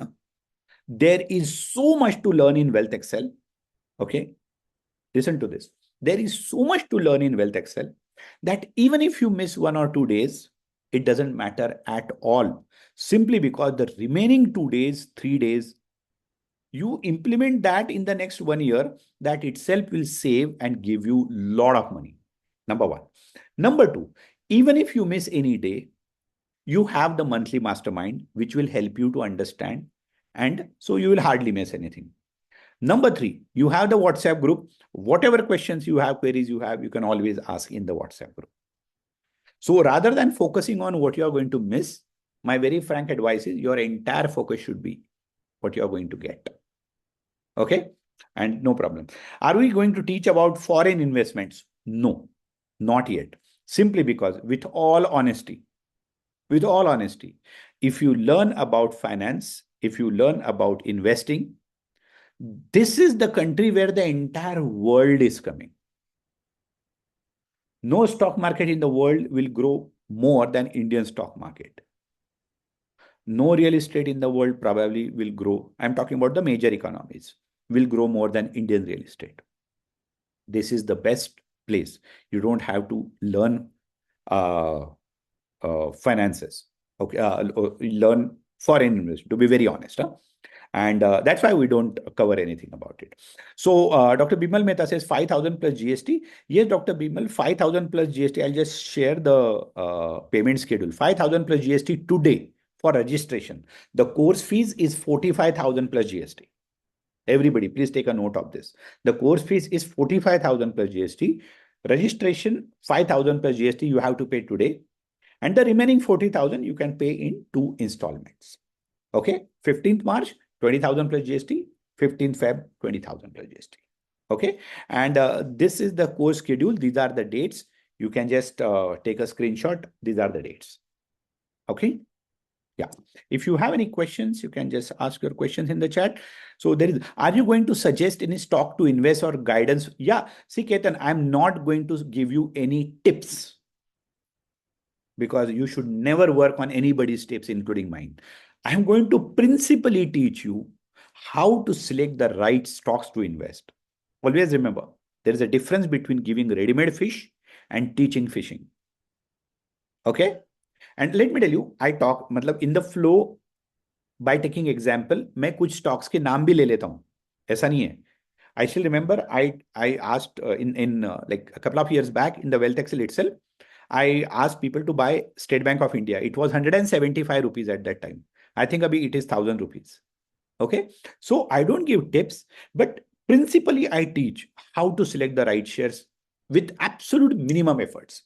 There is so much to learn in WealthXL. Okay. Listen to this. There is so much to learn in WealthXL that even if you miss 1 or 2 days, it doesn't matter at all. Simply because the remaining 2 days, 3 days, you implement that in the next 1 year, that itself will save and give you a lot of money. Number 1. Number 2, even if you miss any day, you have the monthly mastermind, which will help you to understand. And so you will hardly miss anything. Number 3, you have the WhatsApp group. Whatever questions you have, queries you have, you can always ask in the WhatsApp group. So rather than focusing on what you are going to miss, my very frank advice is your entire focus should be what you are going to get. Okay. And no problem. Are we going to teach about foreign investments? No, not yet. Simply because with all honesty, if you learn about finance, if you learn about investing, this is the country where the entire world is coming. No stock market in the world will grow more than Indian stock market. No real estate in the world probably will grow. I'm talking about the major economies, will grow more than Indian real estate. This is the best place. You don't have to learn uh, finances. Okay, learn foreign investment. To be very honest, huh? And that's why we don't cover anything about it. So Dr. Bimal Mehta says 5,000 plus GST. Yes, Dr. Bimal, 5,000 plus GST. I'll just share the payment schedule. 5,000 plus GST today for registration. The course fees is 45,000 plus GST. Everybody, please take a note of this. The course fees is 45,000 plus GST. Registration 5,000 plus GST you have to pay today. And the remaining 40,000 you can pay in 2 installments. Okay, 15th March, 20,000 plus GST, 15th Feb, 20,000 plus GST. Okay, and this is the course schedule. These are the dates. You can just take a screenshot. These are the dates. Okay. Yeah. If you have any questions, you can just ask your questions in the chat. So are you going to suggest any stock to invest or guidance? Yeah. See, Ketan, I'm not going to give you any tips because you should never work on anybody's tips, including mine. I'm going to principally teach you how to select the right stocks to invest. Always remember, there is a difference between giving ready-made fish and teaching fishing. Okay. And let me tell you, I talk, मतलब in the flow, by taking example, मैं कुछ stocks के नाम भी ले लेता हूँ. ऐसा नहीं है. I still remember I asked in like a couple of years back in the WealthXL itself, I asked people to buy State Bank of India. It was 175 rupees at that time. I think abhi it is 1,000 rupees. Okay. So I don't give tips, but principally I teach how to select the right shares with absolute minimum efforts.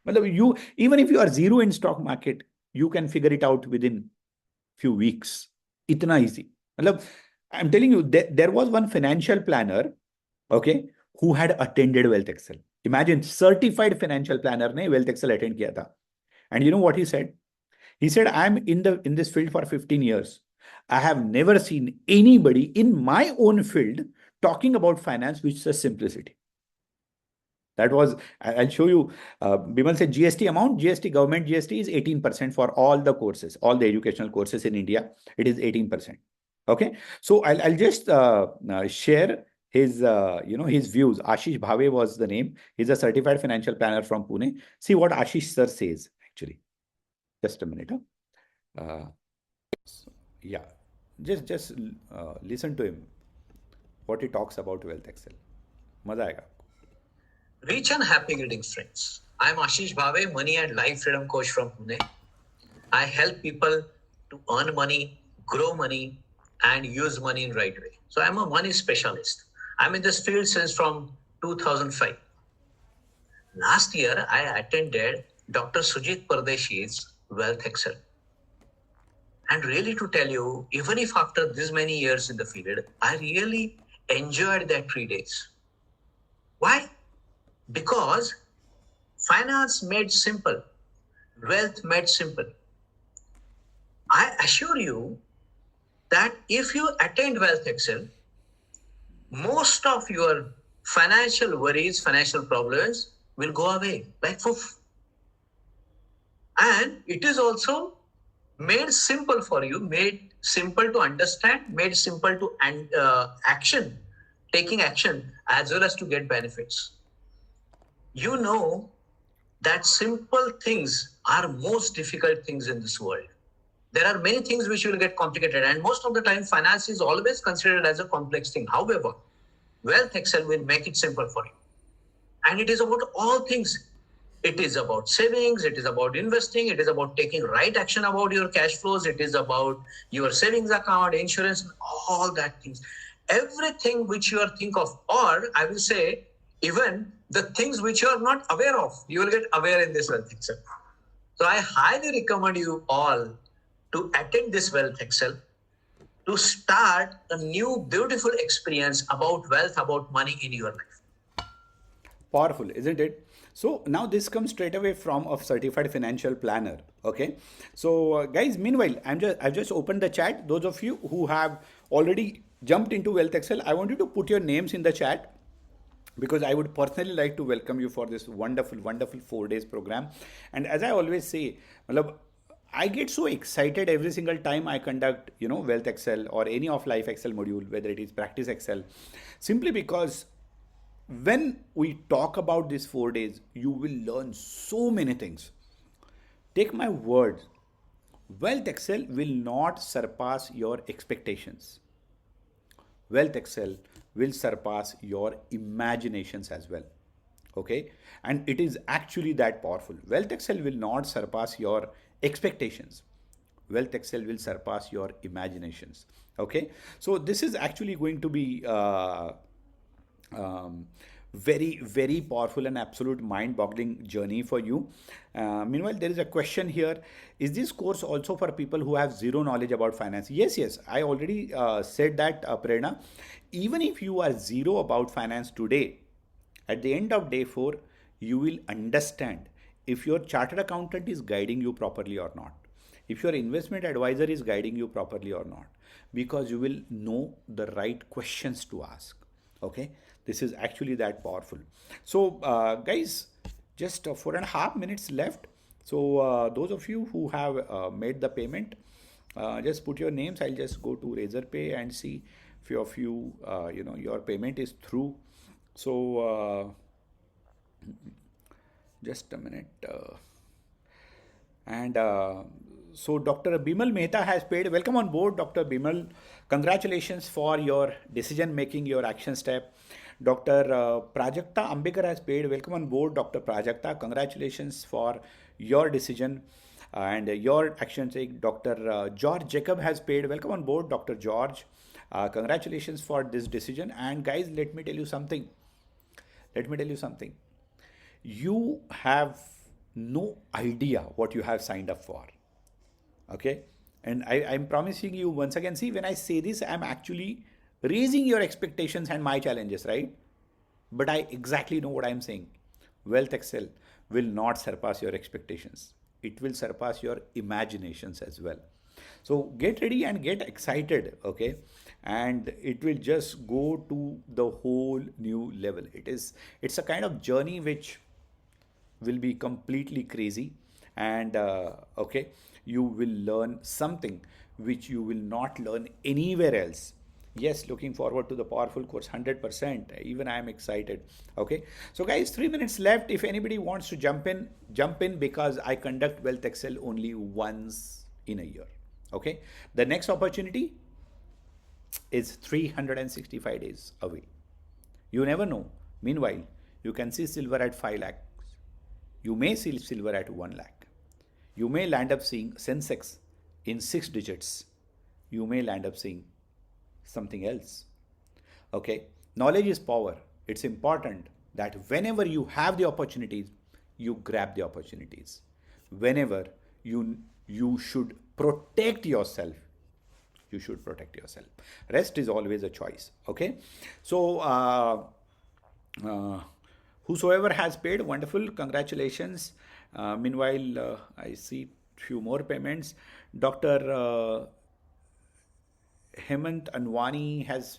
You, even if you are zero in stock market, you can figure it out within few weeks. Itna easy. I'm telling you, there was one financial planner, okay, who had attended WealthXL. Imagine, certified financial planner ne WealthXL attend kiya tha. And you know what he said? He said, I'm in this field for 15 years. I have never seen anybody in my own field talking about finance with such simplicity. That was, I'll show you. Bimal said GST amount, GST, government GST is 18% for all the courses, all the educational courses in India. It is 18%. Okay. So I'll just share his, his views. Ashish Bhave was the name. He's a certified financial planner from Pune. See what Ashish sir says, actually. Just a minute. Yeah. Just listen to him. What he talks about WealthXL. Maza aega. Rich and happy greetings, friends. I'm Ashish Bhave, money and life freedom coach from Pune. I help people to earn money, grow money, and use money in right way. So I'm a money specialist. I'm in this field since from 2005. Last year, I attended Dr. Sujit Pardeshi's WealthXL. And really to tell you, even if after this many years in the field, I really enjoyed that 3 days. Why? Because finance made simple, wealth made simple. I assure you that if you attend WealthXL, most of your financial worries, financial problems will go away like poof. And it is also made simple for you, made simple to understand, made simple to taking action as well as to get benefits. You know that simple things are most difficult things in this world. There are many things which will get complicated, and most of the time finance is always considered as a complex thing. However, WealthXL will make it simple for you. And it is about all things. It is about savings, it is about investing, it is about taking right action about your cash flows, it is about your savings account, insurance, all that things. Everything which you are think of, or I will say, even the things which you are not aware of, you will get aware in this WealthXL. So I highly recommend you all to attend this WealthXL to start a new beautiful experience about wealth, about money in your life. Powerful, isn't it? So now this comes straight away from a certified financial planner. Okay. So guys, meanwhile, I've just opened the chat. Those of you who have already jumped into WealthXL, I want you to put your names in the chat. because I would personally like to welcome you for this wonderful, wonderful 4 days program. And as I always say, matlab, I get so excited every single time I conduct, Wealth Excel or any of Life Excel module, whether it is Practice Excel, simply because when we talk about these 4 days, you will learn so many things. Take my word, Wealth Excel will not surpass your expectations. Wealth Excel will surpass your imaginations as well. Okay, and it is actually that powerful. Wealth Excel will not surpass your expectations. Wealth Excel will surpass your imaginations. Okay, so this is actually going to be um, very, very powerful and absolute mind-boggling journey for you. Meanwhile, there is a question here: is this course also for people who have zero knowledge about finance? Yes, yes, I already said that, Prerna. Even if you are zero about finance today, at the end of day 4, you will understand if your chartered accountant is guiding you properly or not, if your investment advisor is guiding you properly or not, because you will know the right questions to ask. Okay, this is actually that powerful. So, guys, just 4.5 minutes left. So, those of you who have made the payment, just put your names. I'll just go to Razorpay and see few of you, your payment is through. So, just a minute. And so Dr. Bimal Mehta has paid. Welcome on board, Dr. Bimal. Congratulations for your decision making, your action step. Dr. Prajakta Ambekar has paid. Welcome on board, Dr. Prajakta. Congratulations for your decision and your action take. Dr. George Jacob has paid. Welcome on board, Dr. George. Congratulations for this decision. And guys, let me tell you something. Let me tell you something. You have no idea what you have signed up for. Okay, and I'm promising you once again, see, when I say this, I'm actually raising your expectations and my challenges, right? But I exactly know what I'm saying. Wealth Excel will not surpass your expectations, it will surpass your imaginations as well. So get ready and get excited, okay? And it will just go to the whole new level. It's a kind of journey which will be completely crazy. And okay, you will learn something which you will not learn anywhere else. Yes, looking forward to the powerful course, 100%. Even I am excited. Okay, so guys, 3 minutes left. If anybody wants to jump in, because I conduct Wealth Excel only once in a year. Okay, the next opportunity is 365 days away. You never know. Meanwhile, you can see silver at 5 lakh. You may see silver at 1 lakh. You may land up seeing Sensex in 6 digits. You may land up seeing something else. Okay, knowledge is power. It's important that whenever you have the opportunities, you grab the opportunities. Whenever you should protect yourself, you should protect yourself. Rest is always a choice. Okay, so whosoever has paid, wonderful, congratulations. Meanwhile, I see few more payments. Dr. Hemant Anwani has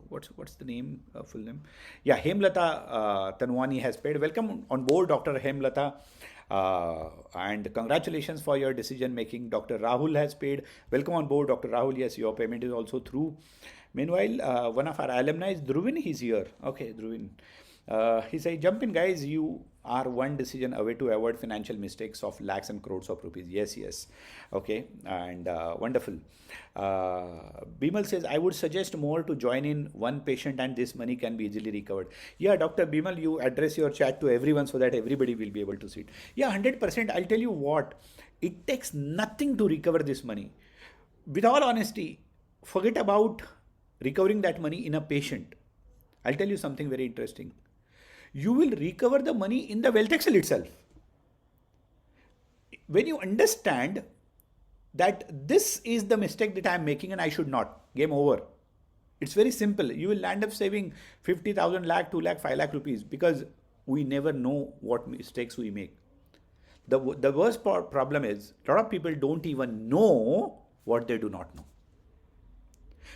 what's the name, full name? Yeah, Hemlata Tanwani has paid. Welcome on board, Dr. Hemlata. And congratulations for your decision making. Dr. Rahul has paid. Welcome on board, Dr. Rahul. Yes, your payment is also through. Meanwhile, one of our alumni is Dhruvin. He's here. Okay, Dhruvin. He said, jump in, guys. You are one decision away to avoid financial mistakes of lakhs and crores of rupees. Yes, yes. Okay, and wonderful. Bimal says, I would suggest more to join in one patient and this money can be easily recovered. Yeah, Dr. Bimal, you address your chat to everyone so that everybody will be able to see it. Yeah, 100%. I'll tell you what, it takes nothing to recover this money. With all honesty, forget about recovering that money in a patient. I'll tell you something very interesting. You will recover the money in the WealthXL itself. When you understand that this is the mistake that I am making and I should not, game over. It's very simple. You will land up saving 50,000, lakh, 2 lakh, 5 lakh rupees, because we never know what mistakes we make. The worst problem is a lot of people don't even know what they do not know.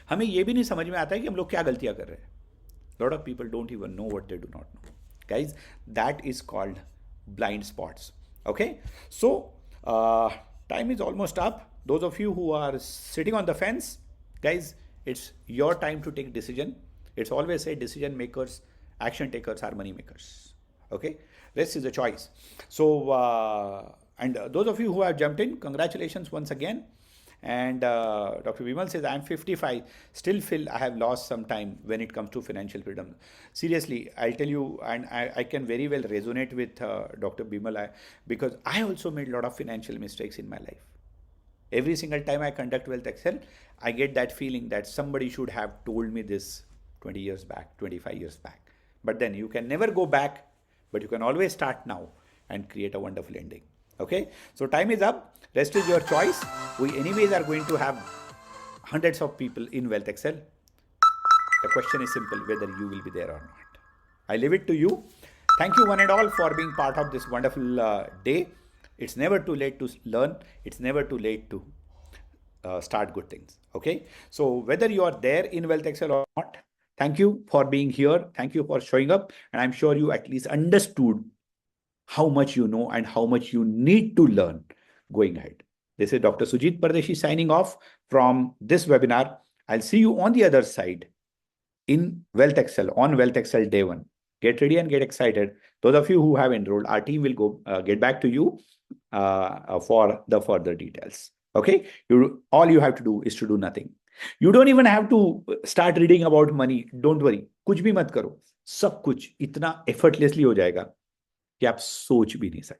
हमें ये भी नहीं समझ में आता है कि हम लोग क्या गलतियां कर रहे हैं. A lot of people don't even know what they do not know. Guys, that is called blind spots. Okay, so time is almost up. Those of you who are sitting on the fence, guys, it's your time to take decision. It's always say decision makers, action takers are money makers. Okay, rest is a choice. So and those of you who have jumped in, congratulations once again. And Dr. Vimal says, I'm 55, still feel I have lost some time when it comes to financial freedom. Seriously, I'll tell you, and I can very well resonate with Dr. Bimal, because I also made a lot of financial mistakes in my life. Every single time I conduct WealthXL, I get that feeling that somebody should have told me this 20 years back, 25 years back. But then you can never go back, but you can always start now and create a wonderful ending. Okay, so time is up. Rest is your choice. We anyways are going to have hundreds of people in WealthXL. The question is simple, whether you will be there or not. I leave it to you. Thank you one and all for being part of this wonderful day. It's never too late to learn. It's never too late to start good things. Okay, so whether you are there in WealthXL or not, thank you for being here. Thank you for showing up. And I'm sure you at least understood how much you know and how much you need to learn going ahead. This is Dr. Sujit Pardeshi signing off from this webinar. I'll see you on the other side in WealthXL, on WealthXL Day 1. Get ready and get excited. Those of you who have enrolled, our team will go get back to you for the further details. Okay, all you have to do is to do nothing. You don't even have to start reading about money. Don't worry, कुछ भी मत करो. सब कुछ इतना effortlessly हो जाएगा कि आप सोच भी नहीं सकते.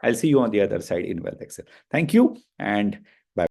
I'll see you on the other side in WealthXL. Thank you and